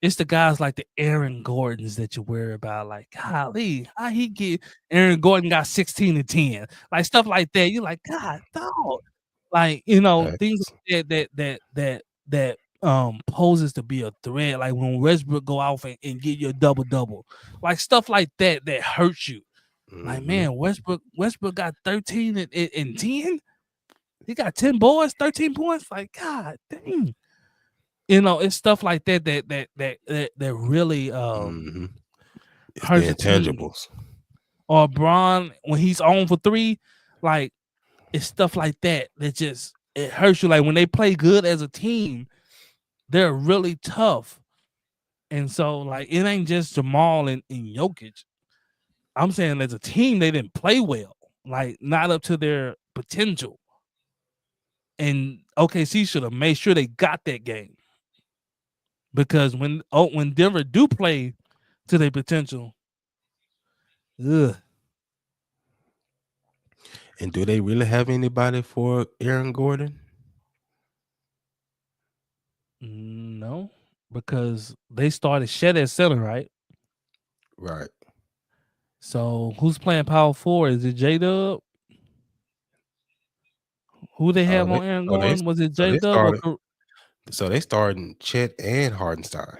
It's the guys like the Aaron Gordons that you worry about. Like, golly, how he get Aaron Gordon got 16 and 10, like stuff like that. You're like, God, dog. Like, things that poses to be a threat. Like when Westbrook go off and get you a double, like stuff like that hurts you. Like, man, Westbrook got 13 and 10. He got 10 boards, 13 points. Like, God dang. It's stuff like that really it's hurts the intangibles. Or Bron, when he's on for 3, like it's stuff like that just it hurts you. Like when they play good as a team, they're really tough. And so like it ain't just Jamal and Jokic. I'm saying as a team, they didn't play well, like not up to their potential. And OKC should have made sure they got that game. Because when Denver do play to their potential, ugh. And do they really have anybody for Aaron Gordon? No, because they started Shed at center, right? Right. So who's playing power forward? Is it J-Dub? Who they have on Aaron Gordon? Was it J-Dub? So they starting Chet and Hardenstein.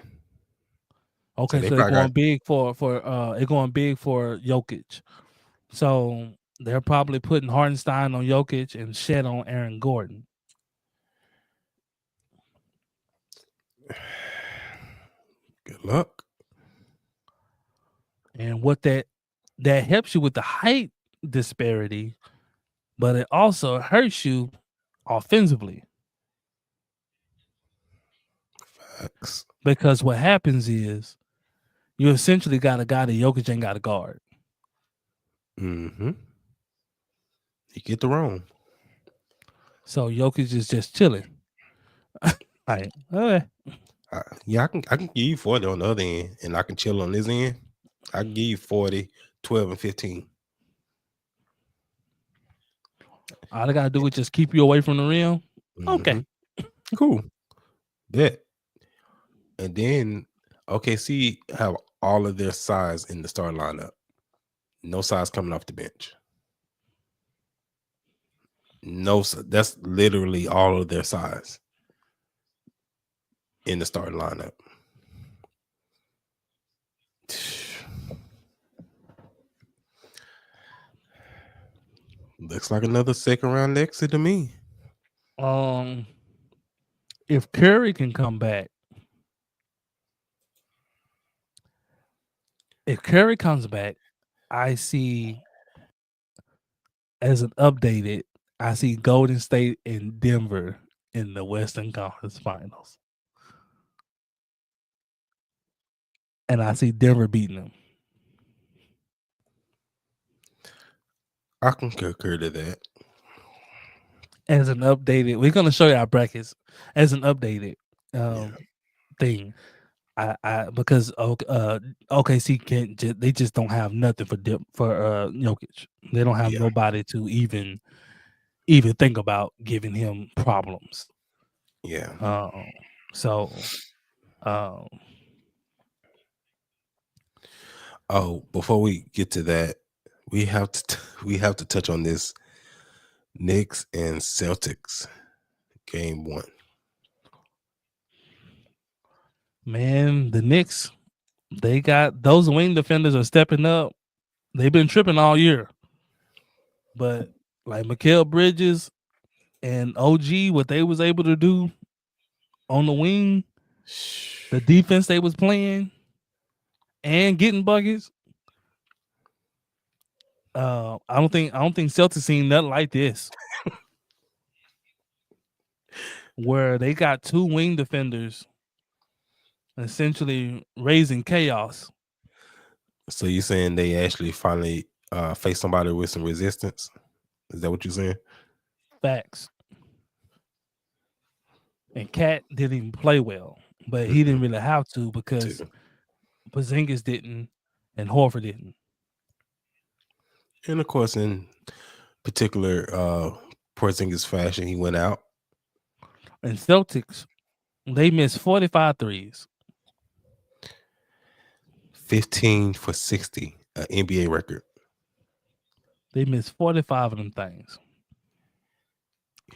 Okay, so they're going big for Jokic. So they're probably putting Hardenstein on Jokic and Shed on Aaron Gordon. Good luck. And what that helps you with the height disparity, but it also hurts you offensively. Facts. Because what happens is you essentially got a guy that Jokic ain't got a guard. Mm-hmm. You get the wrong. So Jokic is just chilling. Like, okay. I can give you 40 on the other end, and I can chill on this end. I can give you 40, 12, and 15. All I gotta do is just keep you away from the rim. Mm-hmm. Okay. Cool. Bet. And then OKC have all of their size in the starting lineup. No size coming off the bench. No, that's literally all of their size in the starting lineup. Looks like another second round exit to me. If Curry can come back, if Curry comes back, I see as an updated, I see Golden State and Denver in the Western Conference Finals. And I see Denver beating them. I can concur to that. As an updated, we're gonna show you our brackets as an updated thing. I because OKC can't. They just don't have nothing for Jokic. They don't have nobody to even think about giving him problems. Yeah. Before we get to that, we have to touch on this Knicks and Celtics game 1. Man, the Knicks, they got those wing defenders are stepping up. They've been tripping all year. But like Mikal Bridges and OG, what they was able to do on the wing, the defense they was playing, and getting buckets. I don't think Celtics seen nothing like this. Where they got two wing defenders essentially raising chaos. So you saying they actually finally face somebody with some resistance? Is that what you're saying? Facts. And Cat didn't even play well, but he didn't really have to because Porzingis didn't and Horford didn't. And of course, in particular Porzingis fashion, he went out. And Celtics, they missed 45 threes. 15 for 60, an NBA record. They missed 45 of them things.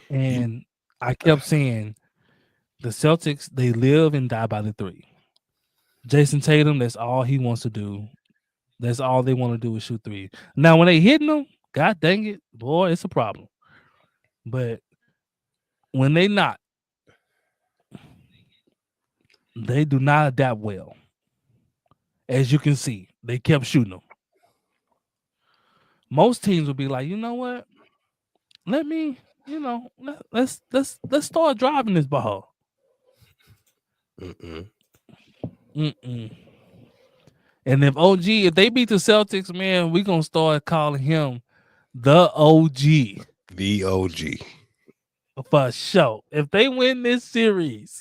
And I kept saying, the Celtics, they live and die by the three. Jason Tatum, that's all he wants to do. That's all they want to do is shoot three. Now, when they hitting them, God dang it, boy, it's a problem. But when they not, they do not adapt well. As you can see, they kept shooting them. Most teams would be like, you know what? Let me, let's start driving this ball. And if they beat the Celtics, man, we're gonna start calling him the OG. The OG. For sure. If they win this series,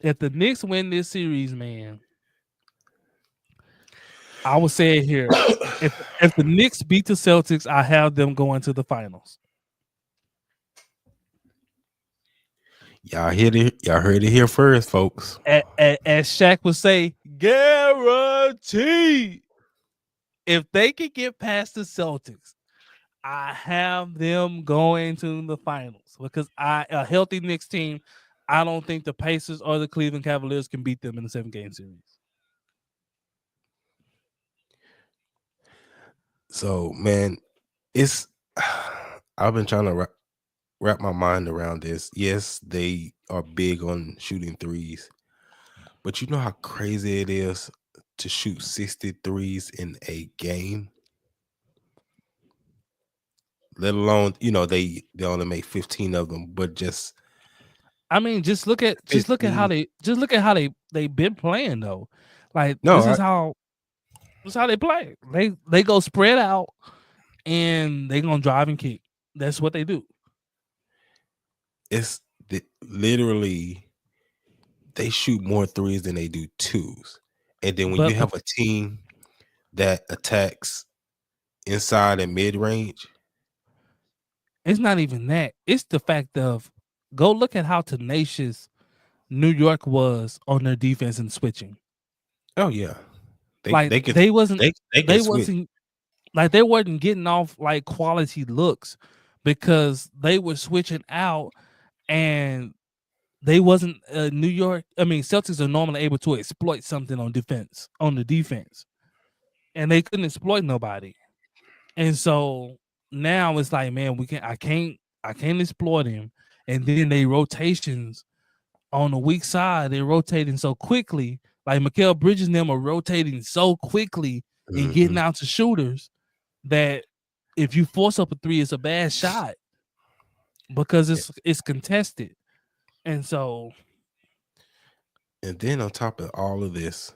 if the Knicks win this series, man, I will say it here. If the Knicks beat the Celtics, I have them going to the finals. Y'all heard it here first, folks. As Shaq would say, guaranteed. If they can get past the Celtics, I have them going to the finals because a healthy Knicks team, I don't think the Pacers or the Cleveland Cavaliers can beat them in the 7-game series. So, man, I've been trying to wrap my mind around this. Yes, they are big on shooting threes, but you know how crazy it is to shoot 60 threes in a game? Let alone, they only make 15 of them, but just look at how they've been playing though. Like this is how they play. They go spread out and they're gonna drive and kick. That's what they do. It's literally they shoot more threes than they do twos. And then when you have a team that attacks inside and mid-range, it's not even that. It's the fact of go look at how tenacious New York was on their defense and switching. Oh yeah. They wasn't getting off like quality looks because they were switching out and they wasn't New York. I mean, Celtics are normally able to exploit something on the defense, and they couldn't exploit nobody. And so now it's like, man, I can't exploit him. And then they rotations on the weak side, they're rotating so quickly. Like Mikal Bridges and them are rotating so quickly and getting out to shooters that if you force up a three, it's a bad shot because it's contested. And so, and then on top of all of this,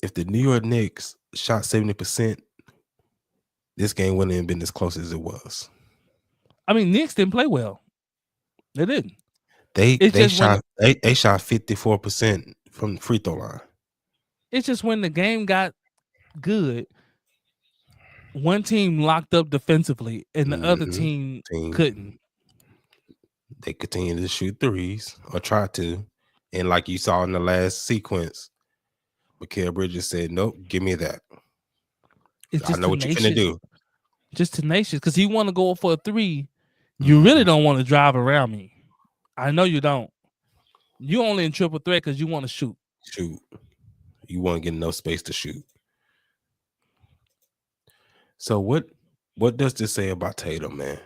if the New York Knicks shot 70%, this game wouldn't have been as close as it was. I mean, Knicks didn't play well. They didn't. They shot 54% from the free throw line. It's just when the game got good, one team locked up defensively and the other team couldn't. They continued to shoot threes or try to. And like you saw in the last sequence, Mikal Bridges said, nope, give me that. I know what you're going to do. Just tenacious because he want to go for a three. You really don't want to drive around me. I know you don't. You only in triple threat because you want to shoot. Shoot. You want to get enough space to shoot. So what does this say about Tatum, man?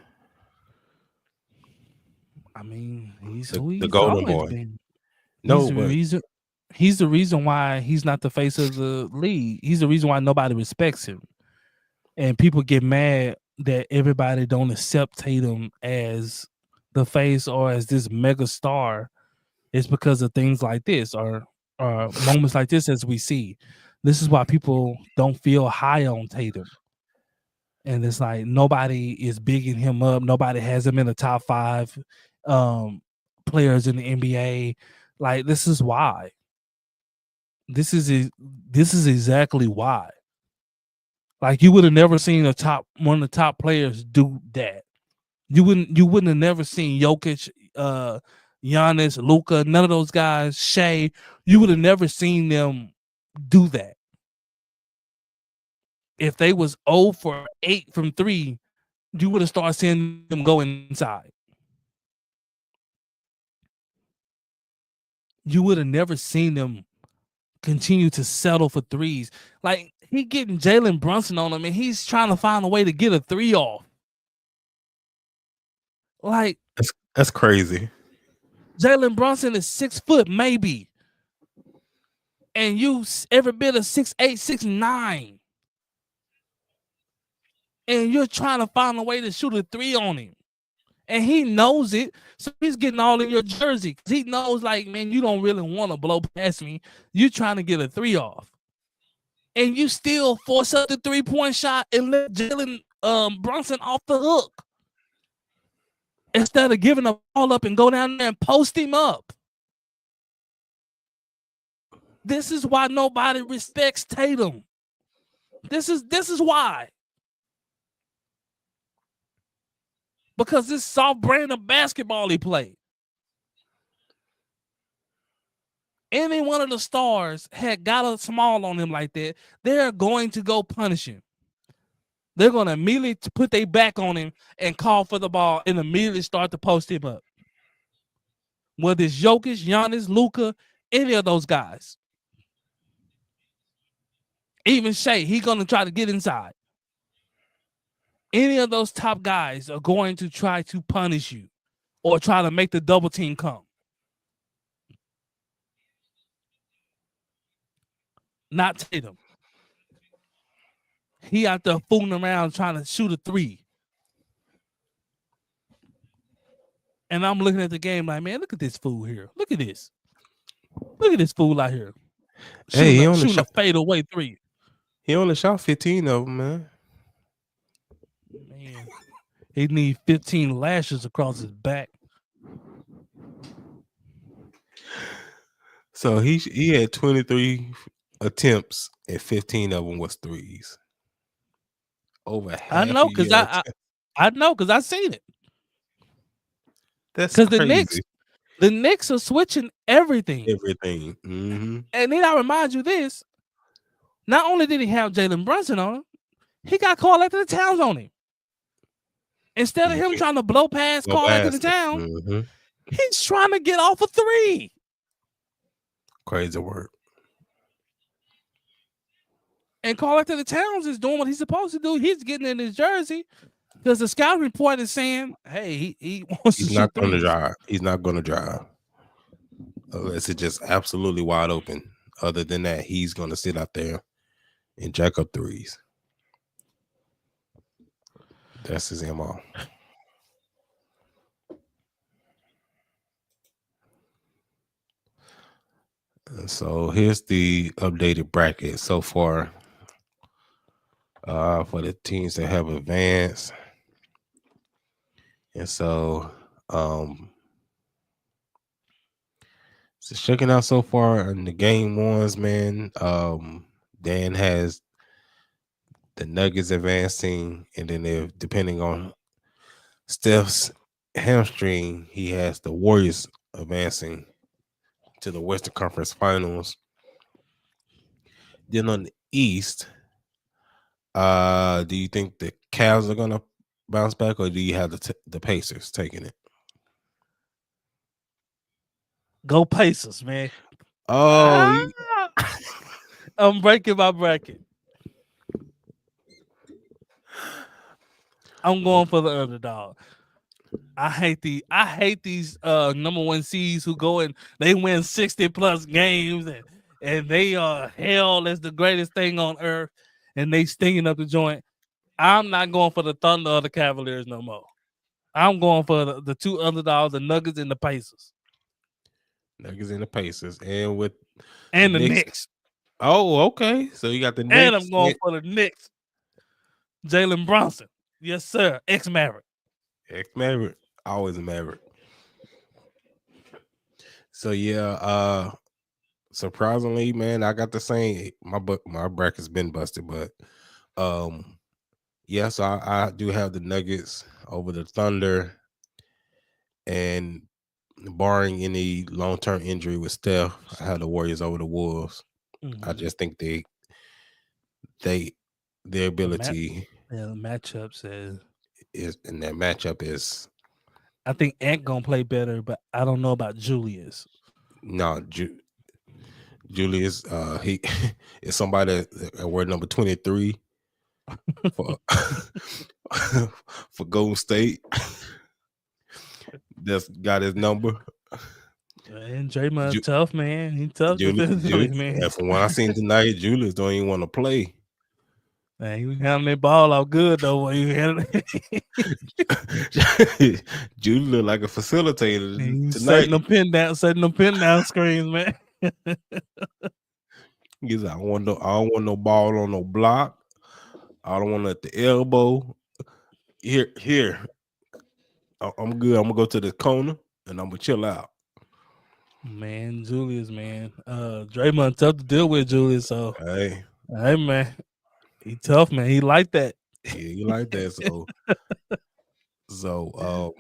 I mean, he's The, who the he's golden always boy. been. No, He's the but reason. He's the reason why he's not the face of the league. He's the reason why nobody respects him, and people get mad that everybody don't accept Tatum as the face or as this mega star. It's because of things like this or moments like this as we see. This is why people don't feel high on Tatum. And it's like nobody is bigging him up. Nobody has him in the top 5 players in the NBA. Like, this is why. This is exactly why. Like, you would have never seen one of the top players do that. You wouldn't have never seen Jokic, Giannis, Luka, none of those guys, Shea. You would have never seen them do that. If they was 0 for 8 from 3, you would have started seeing them go inside. You would have never seen them continue to settle for threes. Like, he getting Jalen Brunson on him, and he's trying to find a way to get a 3 off. Like, that's crazy. Jalen Brunson is 6 foot, maybe. And you every bit of 6'8", 6'9". And you're trying to find a way to shoot a 3 on him. And he knows it. So he's getting all in your jersey. He knows, like, man, you don't really want to blow past me. You're trying to get a 3 off. And you still force up the 3-point shot and let Jalen Brunson off the hook. Instead of giving the ball up and go down there and post him up. This is why nobody respects Tatum. This is why. Because this soft brand of basketball he played. Any one of the stars had got a small on him like that, they're going to go punish him. They're going to immediately put their back on him and call for the ball and immediately start to post him up. Whether it's Jokic, Giannis, Luka, any of those guys. Even Shea, he's going to try to get inside. Any of those top guys are going to try to punish you or try to make the double team come. Not Tatum. He out there fooling around trying to shoot a 3. And I'm looking at the game like, man, look at this fool here. Look at this. Look at this fool out here. Shooting a fadeaway 3. He only shot 15 of them, man. Man, he need 15 lashes across his back. So he had 23 attempts and 15 of them was threes. Over half. I know because I know because I seen it. That's crazy. The Knicks are switching everything. Mm-hmm. And then I remind you this. Not only did he have Jalen Brunson on him, he got Karl-Anthony Towns on him. Instead of him trying to blow past Karl-Anthony Towns, he's trying to get off a 3. Crazy work. And Karl-Anthony Towns is doing what he's supposed to do. He's getting in his jersey because the scouting report is saying, hey, he wants to shoot. He's not going to drive. He's not going to drive. Unless it's just absolutely wide open. Other than that, he's going to sit out there and jack up threes. That's his MO. And so here's the updated bracket so far for the teams that have advanced. And so it's checking out so far in the game ones, man. Dan has the Nuggets advancing, and then if depending on Steph's hamstring, he has the Warriors advancing to the Western Conference Finals. Then on the East, do you think the Cavs are gonna bounce back, or do you have the Pacers taking it? Go Pacers, man. Oh, I'm breaking my bracket. I'm going for the underdog. I hate these number one seeds who go and they win 60+ games and they are hell as the greatest thing on earth and they stinging up the joint. I'm not going for the Thunder or the Cavaliers no more. I'm going for the two underdogs, the Nuggets and the Pacers. Nuggets and the Pacers, and with the Knicks. Oh, okay. So you got the Knicks. And I'm going for the Knicks. Jalen Brunson. Yes, sir. Ex-Maverick. Ex-Maverick. Always a Maverick. So yeah, surprisingly, man, I got the same. My bracket's been busted, but yeah, so I do have the Nuggets over the Thunder, and barring any long-term injury with Steph, I have the Warriors over the Wolves. I just think their ability, the matchup says is, and that matchup is. I think Ant gonna play better, but I don't know about Julius. No, Julius, he is somebody that wear number 23 for for Golden State. That's got his number. And Draymond tough, man. He tough. Man. And from what I seen tonight, Julius don't even want to play. Man, he was having that ball out good though. Julius look like a facilitator tonight. Setting them pin down screens, man. He's like, I don't want no ball on no block. I don't want it at the elbow. Here. I'm good. I'm gonna go to the corner and I'm gonna chill out. Man, Julius, man. Draymond tough to deal with, Julius. So hey man. He tough, man. He like that. Yeah, he like that. So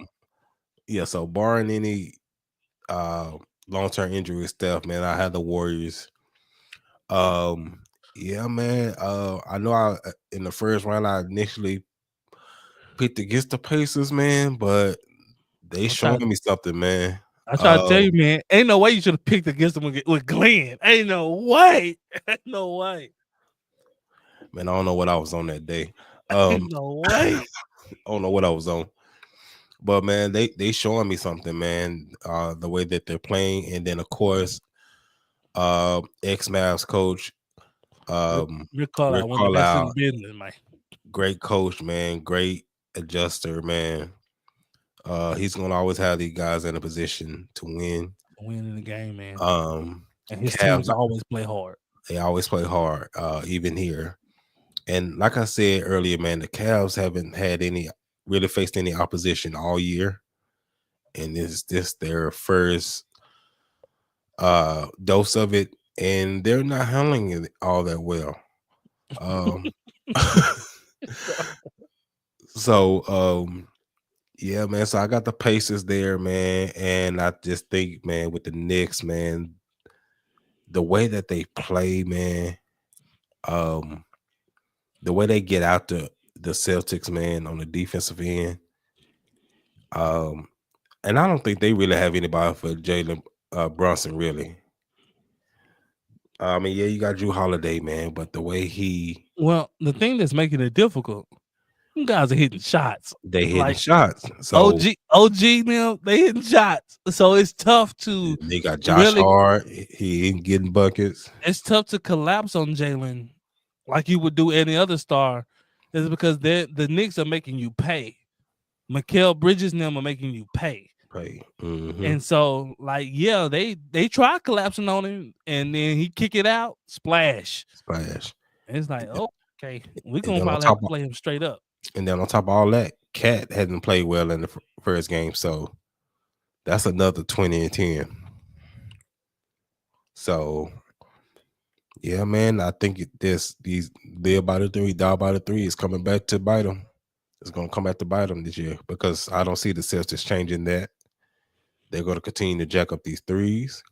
so barring any long-term injury stuff, man, I had the Warriors. Yeah, man. I know in the first round I initially picked against the Pacers, man, but they showing me something, man. I try to tell you, man, ain't no way you should have picked against them with Glenn. Ain't no way. No way. Man, I don't know what I was on that day. No way. I don't know what I was on. But man, they showing me something, man. The way that they're playing, and then of course, ex-Mavs coach, Rick Carlisle, great coach, man. Great adjuster, man. He's gonna always have these guys in a position to win in the game, man. And his teams always play hard. They always play hard, even here. And like I said earlier, man, the Cavs haven't had really faced any opposition all year, and this their first dose of it, and they're not handling it all that well. Yeah, man. So I got the Pacers there, man, and I just think, man, with the Knicks, man, the way that they play, man, the way they get out the Celtics, man, on the defensive end, and I don't think they really have anybody for Jalen Brunson, really. I mean, yeah, you got Jrue Holiday, man, but the way the thing that's making it difficult, you guys are hitting shots. They hitting shots. So OG now, they hitting shots. So it's tough to. They got Josh Hart. He ain't getting buckets. It's tough to collapse on Jalen like you would do any other star. Is because the Knicks are making you pay. Mikal Bridges and them are making you pay. Mm-hmm. And so, like, yeah, they try collapsing on him, and then he kick it out, splash. And it's like, okay, we're gonna probably have to play him straight up. And then on top of all that, Cat hadn't played well in the first game, so that's another 20-10. So, yeah, man, I think these live by the three, die by the three is coming back to bite them. It's gonna come back to bite them this year because I don't see the Celtics changing that. They're going to continue to jack up these threes.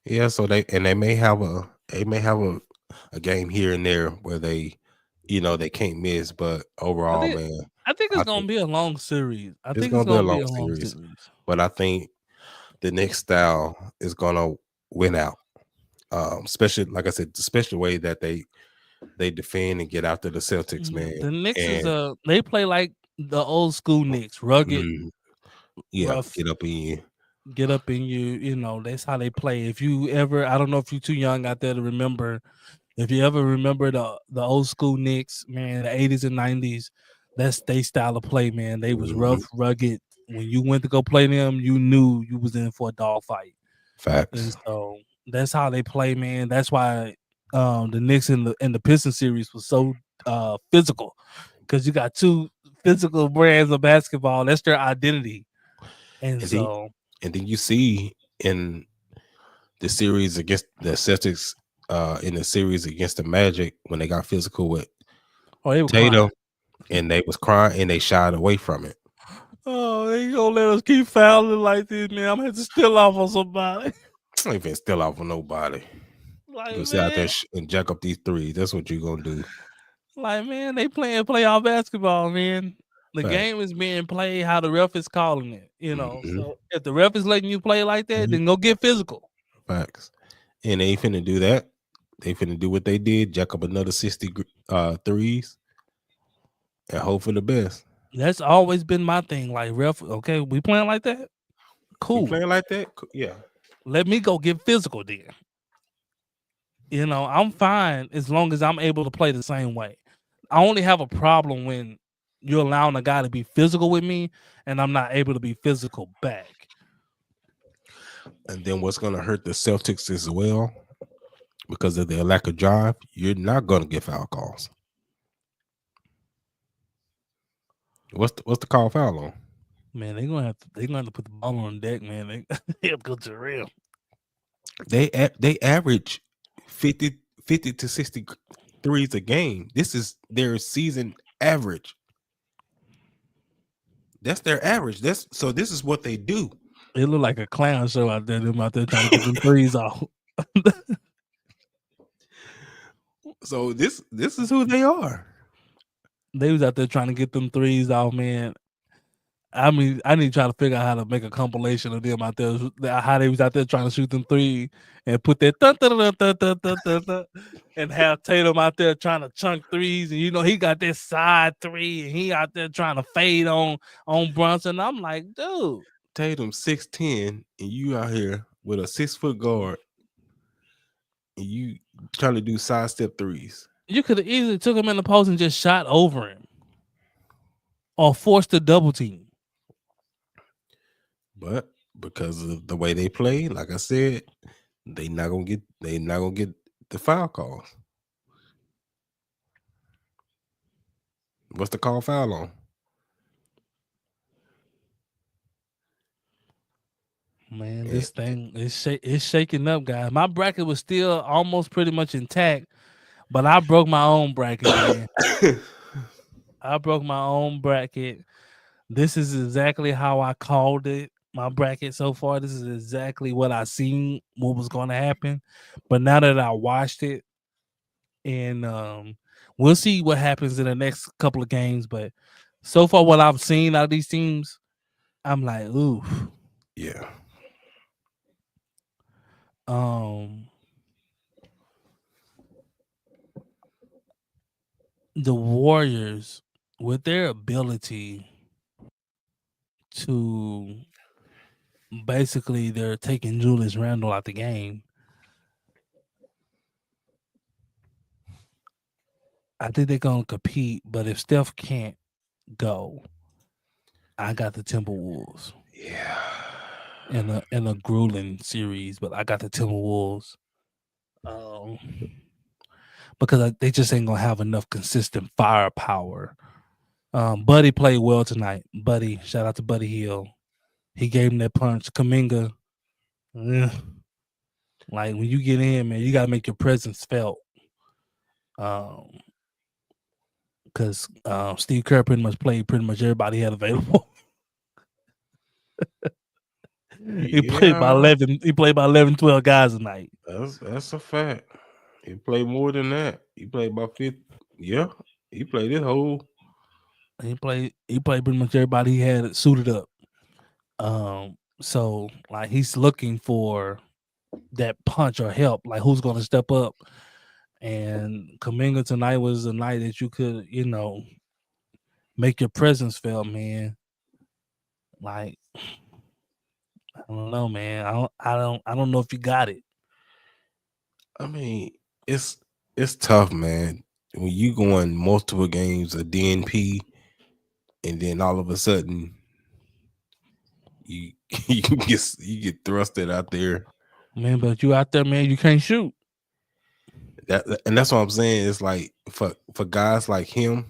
Yeah, so they may have a game here and there where they can't miss, but overall, I think it's going to be a long series. It's going to be a long series. But I think the next style is going to win out. Especially, like I said, especially the way that they defend and get after the Celtics, man. The Knicks they play like the old school Knicks, rugged, Yeah, rough, get up in you. get up in you. You know, that's how they play. If you ever, I don't know if you're too young out there to remember. If you ever remember the old school Knicks, man, the 80s and 90s, that's their style of play, man. They was rough, rugged. When you went to go play them, you knew you was in for a dog fight. Facts. And so that's how they play, man. That's why the Knicks in the Pistons series was so physical, because you got two physical brands of basketball. That's their identity. And then you see in the series against the Celtics, in the series against the Magic, when they got physical with Tatum, and they was crying and they shied away from it. Oh, they gonna let us keep fouling like this, man. I'm gonna have to steal off on somebody. I ain't finna steal off on nobody. Like, you sit out there and jack up these threes. That's what you're gonna do. Like, man, they playing playoff basketball, man. The game is being played how the ref is calling it, you know. So if the ref is letting you play like that, then go get physical. Facts. And they ain't finna do that. They finna do what they did, jack up another 60 threes, and hope for the best. That's always been my thing. Like, ref, okay, we playing like that? Cool. We playing like that? Yeah. Let me go get physical then. You know, I'm fine as long as I'm able to play the same way. I only have a problem when you're allowing a guy to be physical with me and I'm not able to be physical back. And then what's going to hurt the Celtics as well, because of their lack of drive, you're not going to get foul calls. What's the call foul on? Man, they're gonna have to put the ball on deck, man. They have to go to the rim. They average 50 to 60 threes a game. This is their season average. That's their average. This is what they do. It look like a clown show out there. Them out there trying to get them threes off. So this is who they are. They was out there trying to get them threes off, man. I mean, I need to try to figure out how to make a compilation of them out there, how they was out there trying to shoot them three and put that and have Tatum out there trying to chunk threes, and you know he got this side three and he out there trying to fade on Brunson. I'm like, dude, Tatum 6'10", and you out here with a 6-foot guard, and you trying to do sidestep threes. You could have easily took him in the post and just shot over him, or forced a double team. But because of the way they play, like I said, they not gonna get the foul calls. What's the call foul on? Man, this thing is shaking up, guys. My bracket was still almost pretty much intact, but I broke my own bracket, man. I broke my own bracket. This is exactly how I called it. My bracket so far, this is exactly what I seen what was going to happen. But now that I watched it, and we'll see what happens in the next couple of games. But so far, what I've seen out of these teams, I'm like, oof. Yeah. The Warriors, with their ability to basically, they're taking Julius Randle out the game. I think they're gonna compete, but if Steph can't go, I got the Timberwolves. Yeah. In a grueling series, but I got the Timberwolves. Because they just ain't gonna have enough consistent firepower. Buddy played well tonight. Buddy, shout out to Buddy Hield. He gave him that punch. Kuminga, like when you get in, man, you gotta make your presence felt. Because Steve Kerr pretty much played pretty much everybody he had available. He played by 11. He played by 11, 12 guys tonight. That's a fact. He played more than that. He played about 50. Yeah, he played his whole. He played pretty much everybody he had suited up. So like he's looking for that punch or help. Like who's going to step up? And Kuminga tonight was the night that you could, make your presence felt, man. Like, I don't know, man. I don't know if you got it. I mean, it's tough, man. When you going multiple games of DNP, and then all of a sudden you get thrusted out there, man. But you out there, man. You can't shoot. And that's what I'm saying. It's like for guys like him,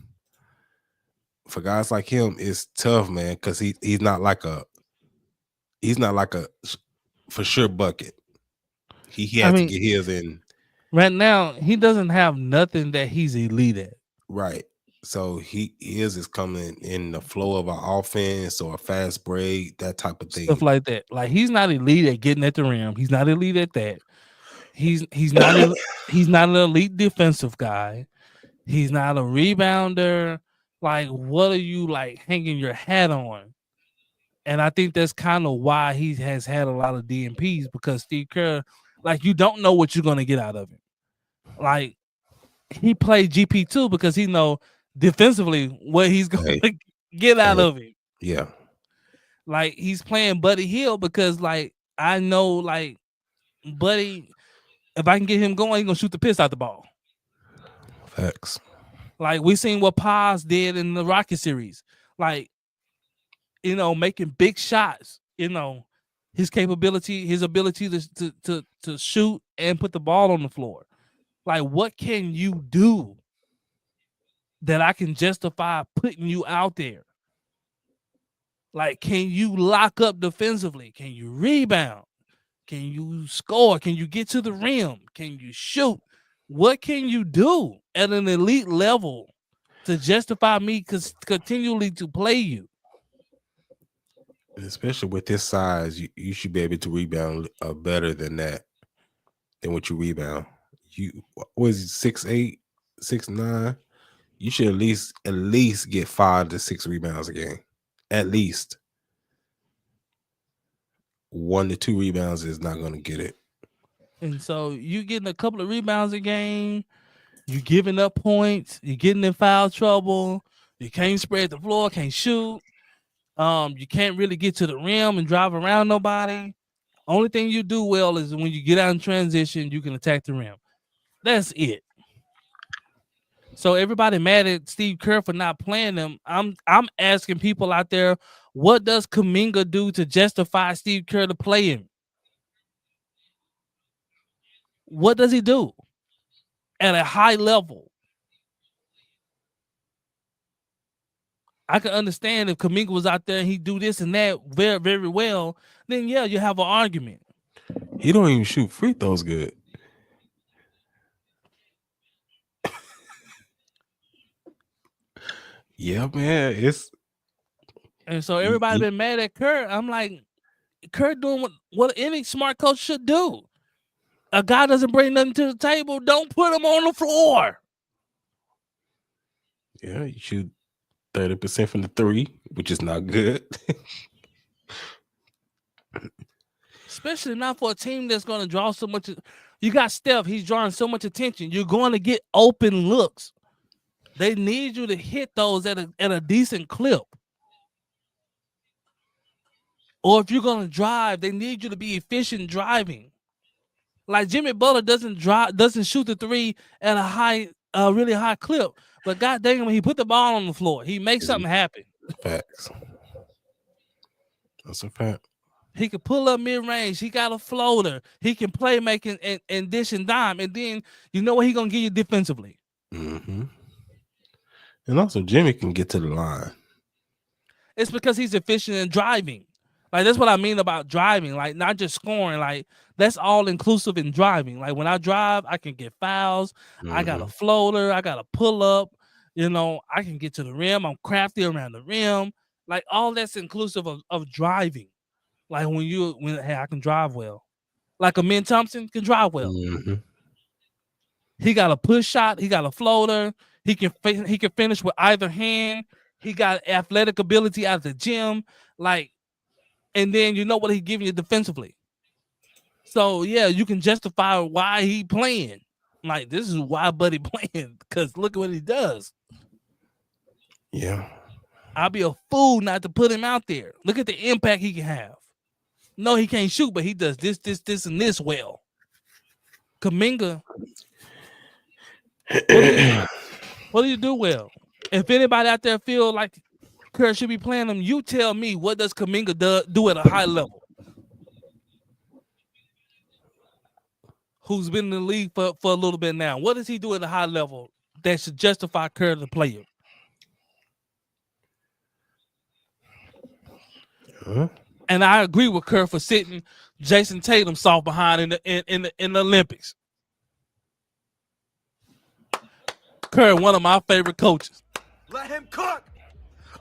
it's tough, man, because he's not like a for sure bucket. He has to get his in. Right now, he doesn't have nothing that he's elite at. Right. So his is coming in the flow of an offense or a fast break, that type of thing. Stuff like that. Like, he's not elite at getting at the rim. He's not elite at that. He's not he's not an elite defensive guy. He's not a rebounder. Like, what are you like hanging your hat on? And I think that's kind of why he has had a lot of DNPs, because Steve Kerr, like, you don't know what you're gonna get out of him. Like, he played GP2 because he know defensively what he's gonna get out of him. Yeah. Like, he's playing Buddy Hield because, like, I know, like, Buddy, if I can get him going, he's gonna shoot the piss out the ball. Facts. Like, we seen what Paz did in the Rocket series. Like, you know, making big shots, you know, his ability to shoot and put the ball on the floor. Like, what can you do that I can justify putting you out there? Like, can you lock up defensively? Can you rebound? Can you score? Can you get to the rim? Can you shoot? What can you do at an elite level to justify me continually to play you? Especially with this size, you should be able to rebound better than that, than what you rebound. You was 6'8", 6'9". You should at least get 5 to 6 rebounds a game. At least 1 to 2 rebounds is not going to get it. And so you getting a couple of rebounds a game, you giving up points, you're getting in foul trouble, you can't spread the floor, can't shoot, you can't really get to the rim and drive around nobody. Only thing you do well is when you get out in transition, you can attack the rim. That's it. So everybody mad at Steve Kerr for not playing them. I'm asking people out there, what does Kuminga do to justify Steve Kerr to play him? What does he do at a high level? I can understand if Kuminga was out there and he do this and that very, very well, then yeah, you have an argument. He don't even shoot free throws good. Yeah, man. And so everybody been mad at Kerr. I'm like, Kerr doing what any smart coach should do. A guy doesn't bring nothing to the table, don't put him on the floor. Yeah, you shoot 30% from the 3, which is not good. Especially not for a team that's going to draw so much. You got Steph. He's drawing so much attention. You're going to get open looks. They need you to hit those at a decent clip. Or if you're going to drive, they need you to be efficient driving. Like Jimmy Butler doesn't shoot the 3 at a really high clip. But God dang it, when he put the ball on the floor, he makes something happen. Facts. That's a fact. He can pull up mid-range. He got a floater. He can play making and dish and dime. And then you know what he's going to give you defensively. Mm-hmm. And also Jimmy can get to the line. It's because he's efficient in driving. Like, that's what I mean about driving. Like, not just scoring. Like, that's all inclusive in driving. Like, when I drive, I can get fouls. Mm-hmm. I got a floater. I got a pull up. You know, I can get to the rim. I'm crafty around the rim. Like, all that's inclusive of driving. Like, hey, I can drive well. Like Amin Thompson can drive well. Mm-hmm. He got a push shot. He got a floater. He can finish with either hand. He got athletic ability out of the gym. Like, and then you know what he's giving you defensively. So yeah, you can justify why he playing. Like, this is why Buddy playing, because look at what he does. Yeah. I'll be a fool not to put him out there. Look at the impact he can have. No, he can't shoot, but he does this, and this well. Kuminga, what do you do well? If anybody out there feel like Kerr should be playing him, you tell me, what does Kuminga do at a high level? Who's been in the league for a little bit now? What does he do at a high level that should justify Kerr to play him? And I agree with Kerr for sitting Jason Tatum soft behind in the Olympics. Kerr, one of my favorite coaches. Let him cook.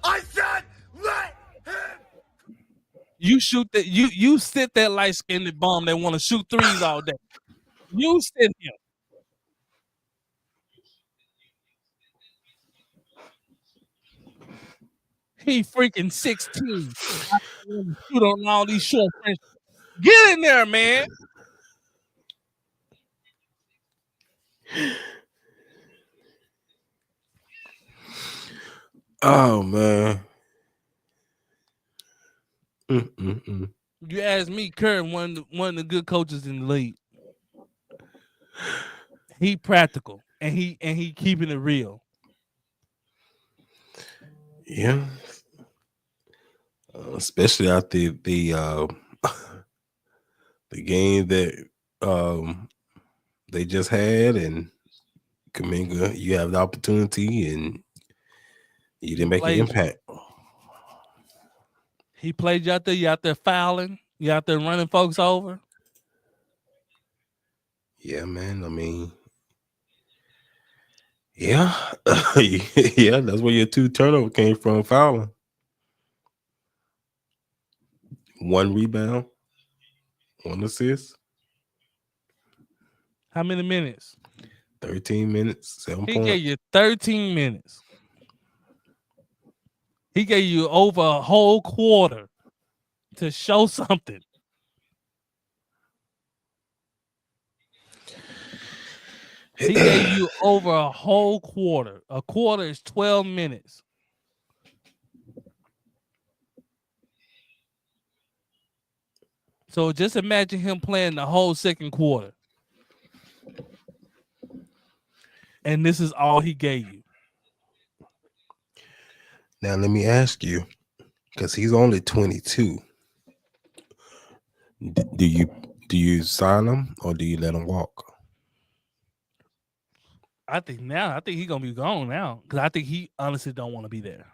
I said let him. You shoot that. You sit that light skinned bum that want to shoot threes all day. You sit him. He freaking 16. Shoot on all these short French. Get in there, man. Oh man. You ask me, Kerr, one of the good coaches in the league. He practical and he keeping it real. Yeah. Especially after the game that they just had, and Kuminga, you have the opportunity and you didn't make an impact. He played you out there. You out there fouling. You out there running folks over. Yeah, man. I mean, yeah, yeah. That's where your 2 turnover came from, fouling. 1 rebound, 1 assist. How many minutes? 13 minutes, 7 points. He gave you 13 minutes. He gave you over a whole quarter to show something. He gave you over a whole quarter. A quarter is 12 minutes. So just imagine him playing the whole second quarter. And this is all he gave you. Now let me ask you, because he's only 22. Do you sign him or do you let him walk? I think he's gonna be gone now because I think he honestly don't want to be there.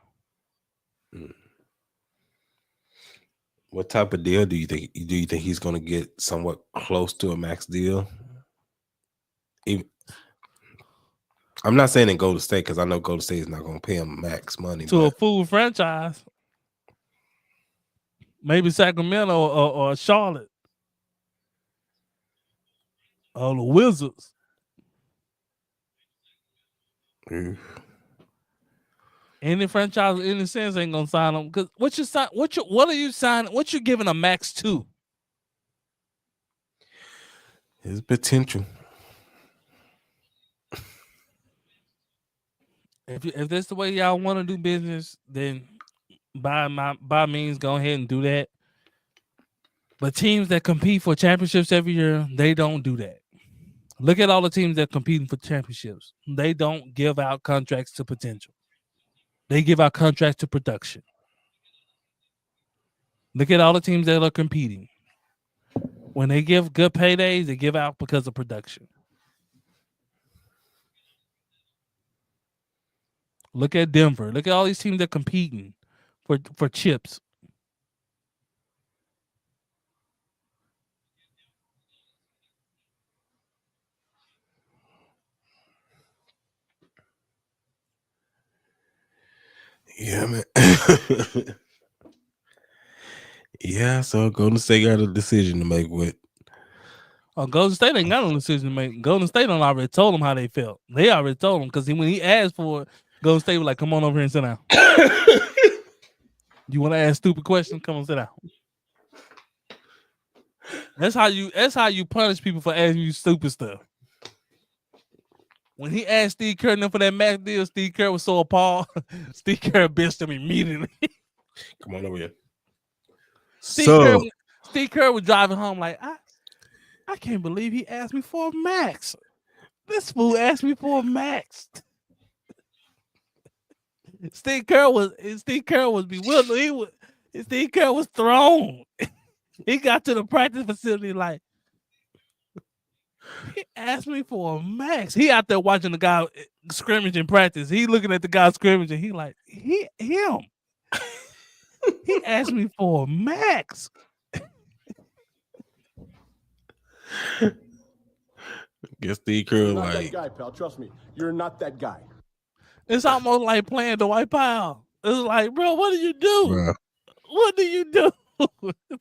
What type of deal do you think? Do you think he's gonna get somewhat close to a max deal? I'm not saying in Golden State because I know Golden State is not gonna pay him max money to a full franchise. Maybe Sacramento or Charlotte. Or the Wizards. Any franchise in any sense ain't gonna sign him. Because what are you signing? What you giving a max to? His potential. If that's the way y'all want to do business, then by means go ahead and do that. But teams that compete for championships every year, they don't do that. Look at all the teams that are competing for championships. They don't give out contracts to potential. They give out contracts to production. Look at all the teams that are competing. When they give good paydays, they give out because of production. Look at Denver. Look at all these teams that are competing for chips. Yeah, man. Yeah, so Golden State got a decision to make with. Oh, Golden State ain't got no decision to make. Golden State done already told them how they felt. They already told them because when he asked for it, Golden State was like, "Come on over here and sit down." You want to ask stupid questions? Come on, sit down. That's how you punish people for asking you stupid stuff. when he asked Steve Kerr for that max deal, Steve Kerr was so appalled. Steve Kerr benched him immediately. Come on over here. Steve Kerr was driving home like, I can't believe he asked me for a max. This fool asked me for a max. Steve Kerr was bewildered. Steve Kerr was thrown. He got to the practice facility like, he asked me for a max. He out there watching the guy scrimmage in practice. He looking at the guy scrimmage and he like, him. He asked me for a max. Guess Steve Kerr You're not like that guy, pal. Trust me, you're not that guy. It's almost like playing the White Powell. It's like, bro, what do you do? bruh. What do you do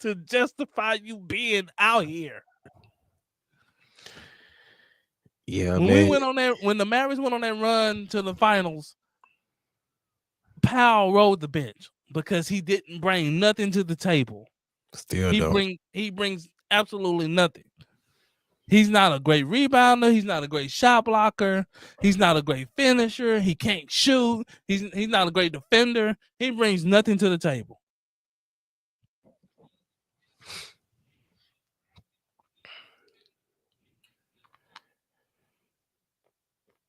to justify you being out here? Yeah, When man. when the Mavericks went on that run to the finals, Powell rode the bench because he didn't bring nothing to the table. Still He don't. brings absolutely nothing. He's not a great rebounder. He's not a great shot blocker. He's not a great finisher. He can't shoot. He's not a great defender. He brings nothing to the table.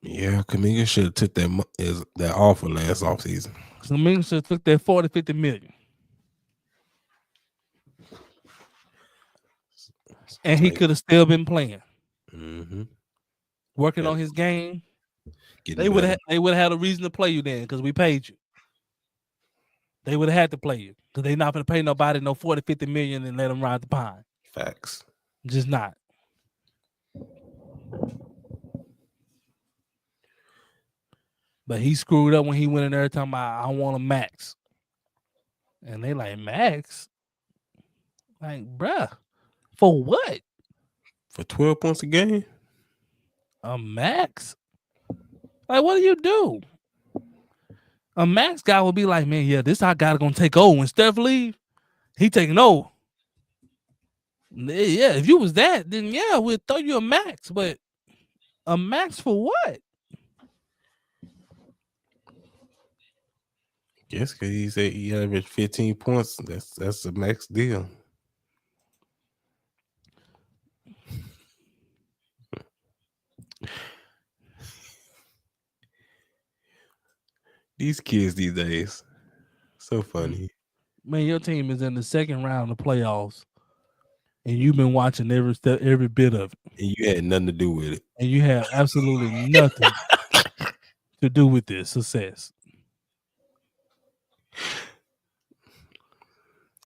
Yeah, Kuminga should have took that offer last offseason. So Kuminga should have took that 40, 50 million. And he could have still been playing. Mm-hmm. Working on his game. Getting They would better. have had a reason to play you then because we paid you. They would have had to play you because they're not going to pay nobody no 40, 50 million and let them ride the pine. Facts. Just not. But he screwed up when he went in there talking about, I want a max. And they like, max? Like, bruh, for what? For 12 points a game? A max? Like, what do you do? A max guy would be like, man, yeah, this our guy gonna take over. When Steph leave, he taking over. Yeah, if you was that, then yeah, we'd throw you a max. But a max for what? Yes, because he said he averaged 15 points. That's a max deal. These kids these days, so funny. Man, your team is in the second round of playoffs, and you've been watching every bit of it, And you had nothing to do with it. and you have absolutely nothing to do with this success.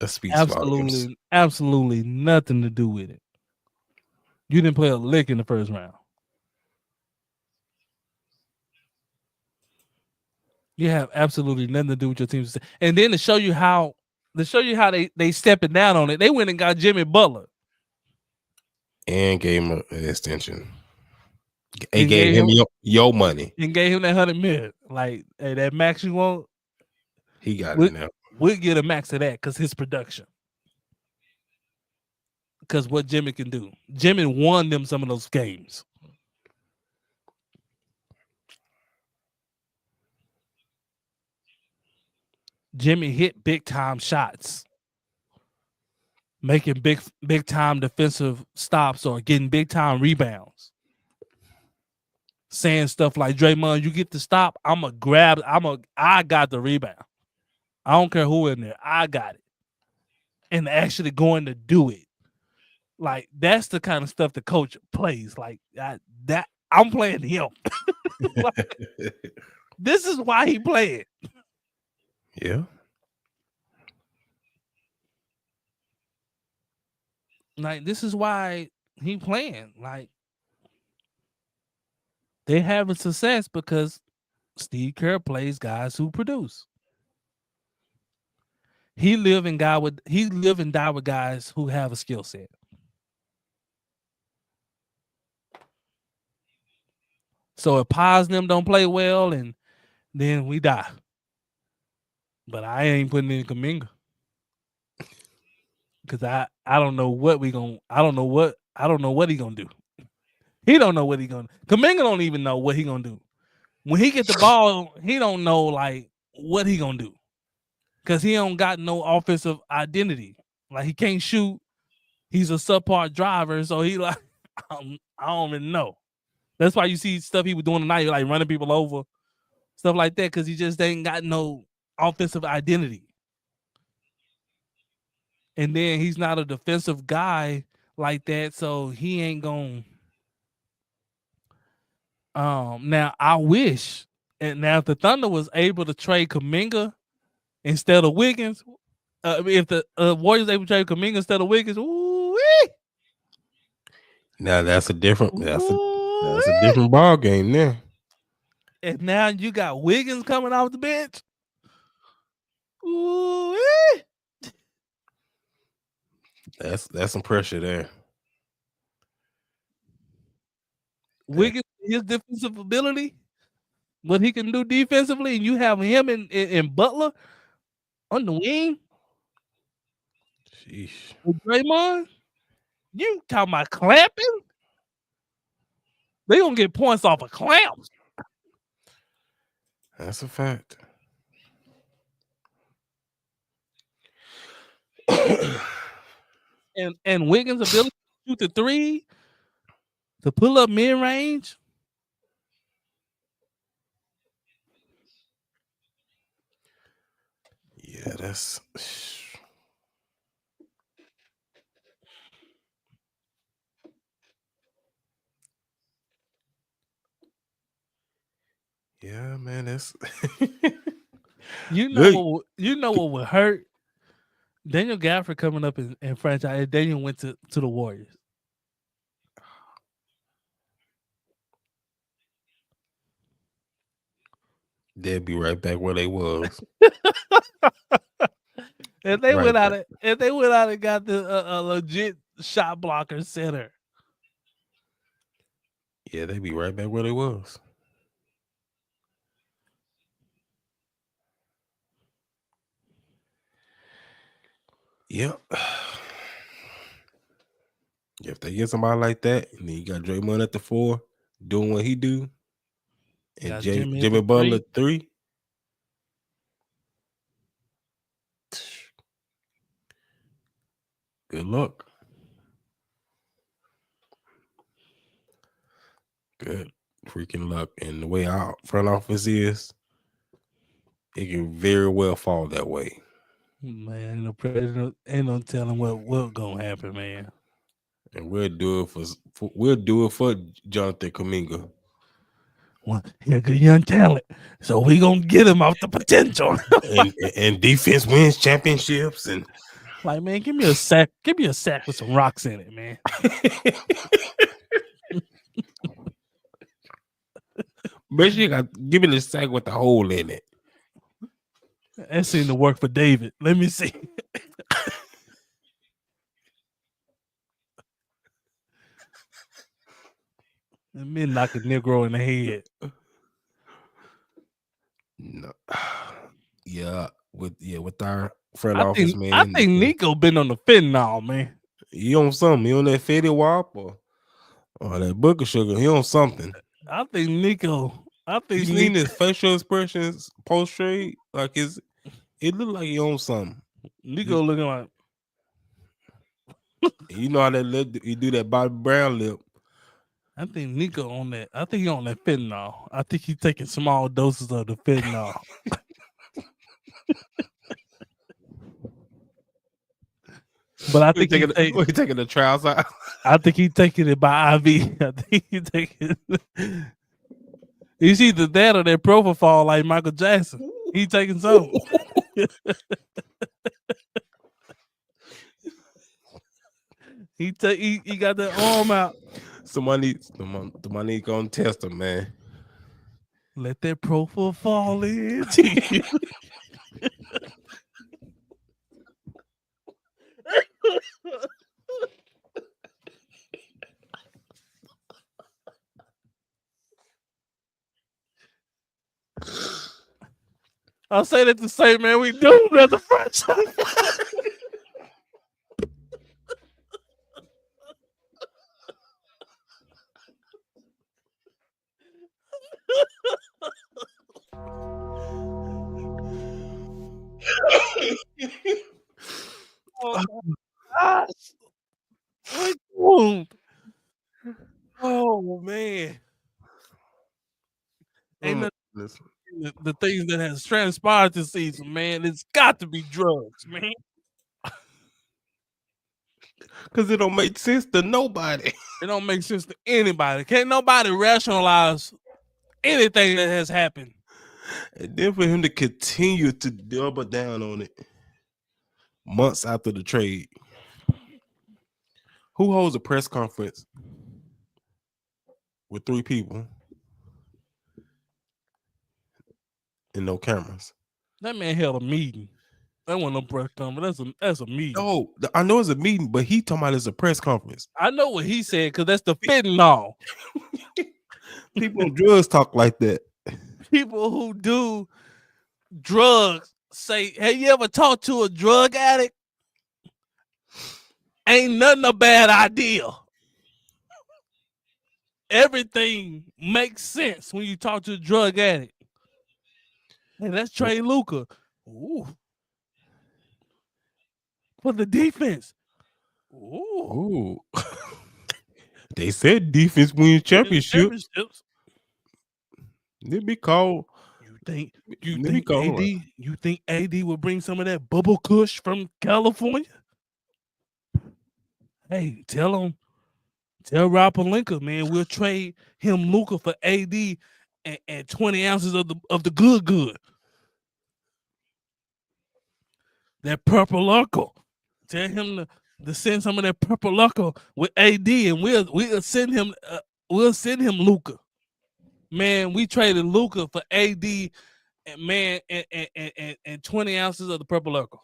That speaks volumes. Absolutely nothing to do with it. You didn't play a lick in the first round. You have absolutely nothing to do with your team. And then to show you how they stepping down on it, they went and got Jimmy Butler. And gave him an extension. They gave him your money. And gave him that $100 million. Like, hey, that max you want, He got it now. we'll get a max of that because his production. Because what Jimmy can do. Jimmy won them some of those games. Jimmy hit big time shots, making big time defensive stops or getting big time rebounds. Saying stuff like, Draymond, you get the stop, I got the rebound. I don't care who in there, I got it. And actually going to do it. Like, that's the kind of stuff the coach plays. Like that I'm playing him. Like, this is why he played. Yeah. Like, this is why he playing. Like, they having success because Steve Kerr plays guys who produce. He live and die with guys who have a skill set. So if Paz and them don't play well, and then we die. But I ain't putting in Kuminga. Because I don't know what he gonna do. He don't know what he gonna. Kuminga don't even know what he gonna do. When he get the ball, he don't know like what he gonna do, cause he don't got no offensive identity. Like he can't shoot. He's a subpar driver, so he like I don't even know. That's why you see stuff he was doing tonight, like running people over, stuff like that, cause he just ain't got no offensive identity. And then he's not a defensive guy like that, so he ain't gonna. Now I wish, and now if the Thunder was able to trade Kuminga instead of Wiggins, if the Warriors able to trade Kuminga instead of Wiggins, ooh-wee. Now that's a different ball game now. And now you got Wiggins coming off the bench. Ooh-wee. That's some pressure there. Wiggins, his defensive ability, what he can do defensively, and you have him and Butler on the wing. Sheesh. With Draymond, you talking about clamping? They gonna get points off of clamps. That's a fact. And Wiggins' ability to shoot the three, to pull up mid range. Yeah, that's. Yeah, man, that's. You know what would hurt? Daniel Gafford coming up in franchise. Daniel went to the Warriors. They'll be right back where they was. If they went out and got a legit shot blocker center. Yeah, they be right back where they was. Yep. If they get somebody like that, and then you got Draymond at the 4 doing what he do, and Jimmy Butler 3. Good luck. Good freaking luck. And the way our front office is, it can very well fall that way. Man, the president ain't no telling what gonna happen, man. And we'll do it for Jonathan Kuminga. Well, he's a good young talent, so we gonna get him off the potential. and defense wins championships. And like, man, give me a sack with some rocks in it, man. But you got give me the sack with the hole in it. That seemed to work for David. Let me see. Let me knock a Negro in the head. No. Yeah, with our front office, man. I think Nico been on the fentanyl, man. He on something. He on that Fetty Wap or that Booker Sugar. He on something. I think Nico. You seen his facial expressions post trade? Like it look like he on something. Nico looking like. You know how that lip? He do that Bobby Brown lip. I think Nico on that. I think he on that fentanyl. I think he's taking small doses of the fentanyl. But I think he's taking the trials out. I think he's taking it by IV. I think he's taking it. It's either that or that propofol like Michael Jackson. He taking something. He got that arm out. Somebody gonna test him, man. Let that propofol fall in. I'll say that to say, man, we do at the franchise. Oh gosh. What wound? Oh man. Ain't nothing, the things that has transpired this season, man. It's got to be drugs, man. Because it don't make sense to nobody. It don't make sense to anybody. Can't nobody rationalize anything that has happened. And then for him to continue to double down on it months after the trade. Who holds a press conference with 3 people and no cameras? That man held a meeting. That wasn't no press conference. That's a meeting. No, I know it's a meeting, but he talking about it's a press conference. I know what he said because that's the fentanyl. People on drugs talk like that. People who do drugs say, "Have you ever talked to a drug addict? Ain't nothing a bad idea. Everything makes sense when you talk to a drug addict." Hey, that's Trey Luca. Ooh. For the defense. Ooh. Ooh. They said defense wins championships. They be called. You think AD will bring some of that bubble kush from California? Hey, tell Rob Pelinka, man, we'll trade him Luka for AD and 20 ounces of the good. That purple Urkel. Tell him to send some of that purple Urkel with AD, and we'll send him Luka. Man, we traded Luka for AD and man and 20 ounces of the purple Urkel.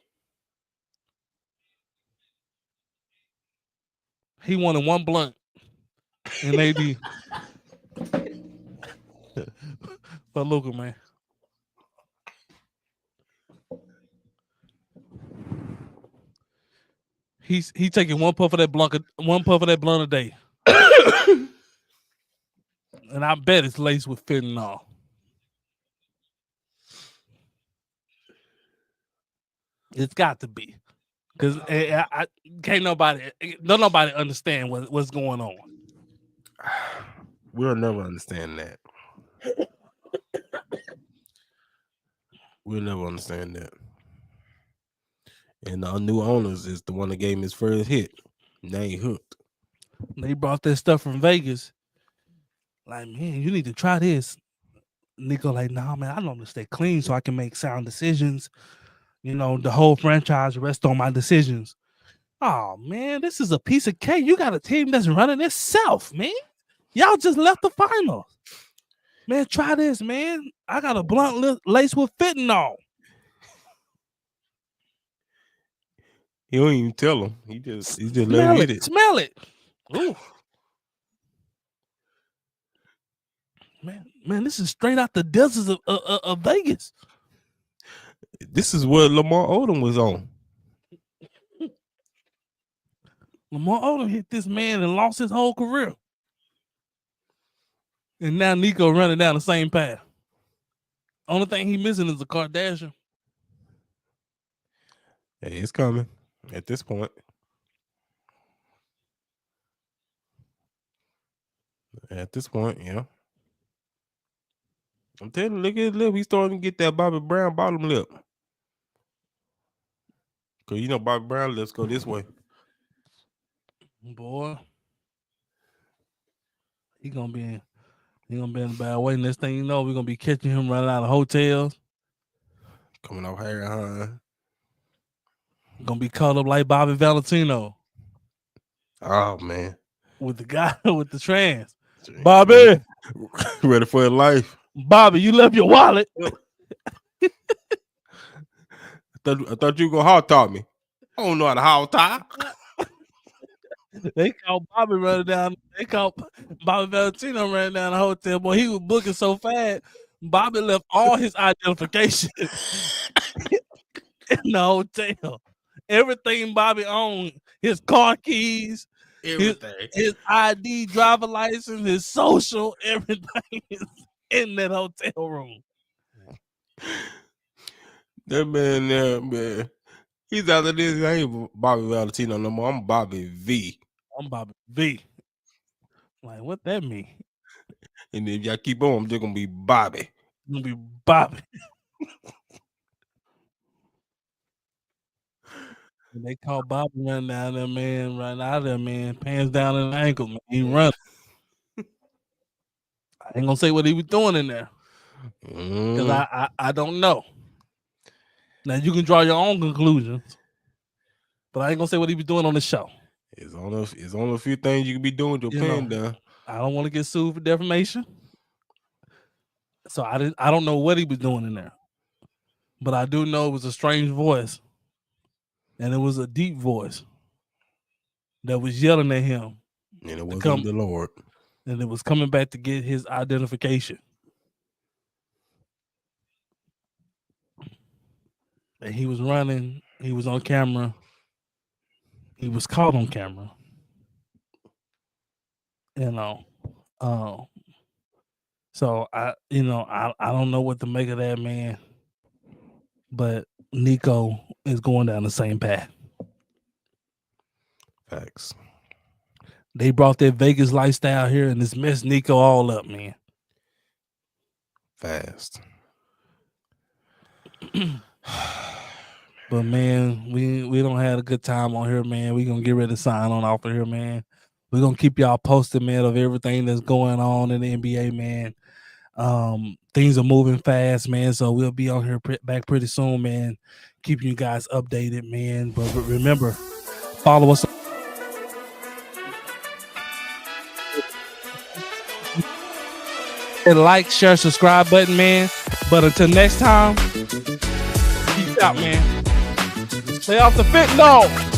He wanted 1 blunt in AD for Luka, man. He's taking 1 puff of that blunt a day. And I bet it's laced with fentanyl. It's got to be. Because don't nobody understand what's going on. We'll never understand that. We'll never understand that. And our new owners is the one that gave him his first hit. Now he hooked. They brought that stuff from Vegas. Like, man, you need to try this. Nico, like, nah, man, I want to stay clean so I can make sound decisions. You know, the whole franchise rests on my decisions. Oh, man, this is a piece of cake. You got a team that's running itself, man. Y'all just left the finals. Man, try this, man. I got a blunt laced with fentanyl. He don't even tell him. He just let him hit it. Smell it. Ooh. Man, this is straight out the deserts of Vegas. This is what Lamar Odom was on. Lamar Odom hit this man and lost his whole career. And now Nico running down the same path. Only thing he missing is a Kardashian. Hey, it's coming at this point. At this point, yeah. I'm telling you, look at his lip. He's starting to get that Bobby Brown bottom lip. Because you know Bobby Brown lips go this way. Boy. He gonna be in a bad way. Next thing you know, we're gonna be catching him running out of hotels. Coming off Harry Hahn. Gonna be caught up like Bobby Valentino. Oh man. With the guy with the trans. Bobby. Ready for his life. Bobby, you left your wallet. I thought you were gonna hot talk me. I don't know how to hot talk. They called Bobby running down. They called Bobby Valentino running down the hotel. Boy, he was booking so fast. Bobby left all his identification in the hotel. Everything Bobby owned, his car keys, everything, his ID, driver license, his social, everything is in that hotel room. That man there, man. He's out of this. I ain't Bobby Valentino no more. I'm Bobby V. I'm Bobby V. Like, what that mean? And if y'all keep on, I'm just gonna be Bobby. I'm gonna be Bobby. And they call Bobby running down there, man. Running out of there, man. Pants down in the ankle, man. He running. I ain't gonna say what he was doing in there because I don't know. Now you can draw your own conclusions, but I ain't gonna say what he was doing on the show. It's only a few things you can be doing with your pen down. I don't want to get sued for defamation, so I don't know what he was doing in there, but I do know it was a strange voice, and it was a deep voice that was yelling at him, and it wasn't the Lord, and it was coming back to get his identification. And he was running. He was on camera. He was caught on camera. You know, so I don't know what to make of that, man. But Nico is going down the same path. Facts. They brought their Vegas lifestyle here, and it's messed Nico all up, man. Fast. But man, we don't have a good time on here, man. We're gonna get ready to sign on off of here, man. We're gonna keep y'all posted, man, of everything that's going on in the NBA, man. Things are moving fast, man. So we'll be on here back pretty soon, man. Keeping you guys updated, man. But remember, follow us. And like, share, subscribe button, man. But until next time, peace out, man. Stay off the fentanyl.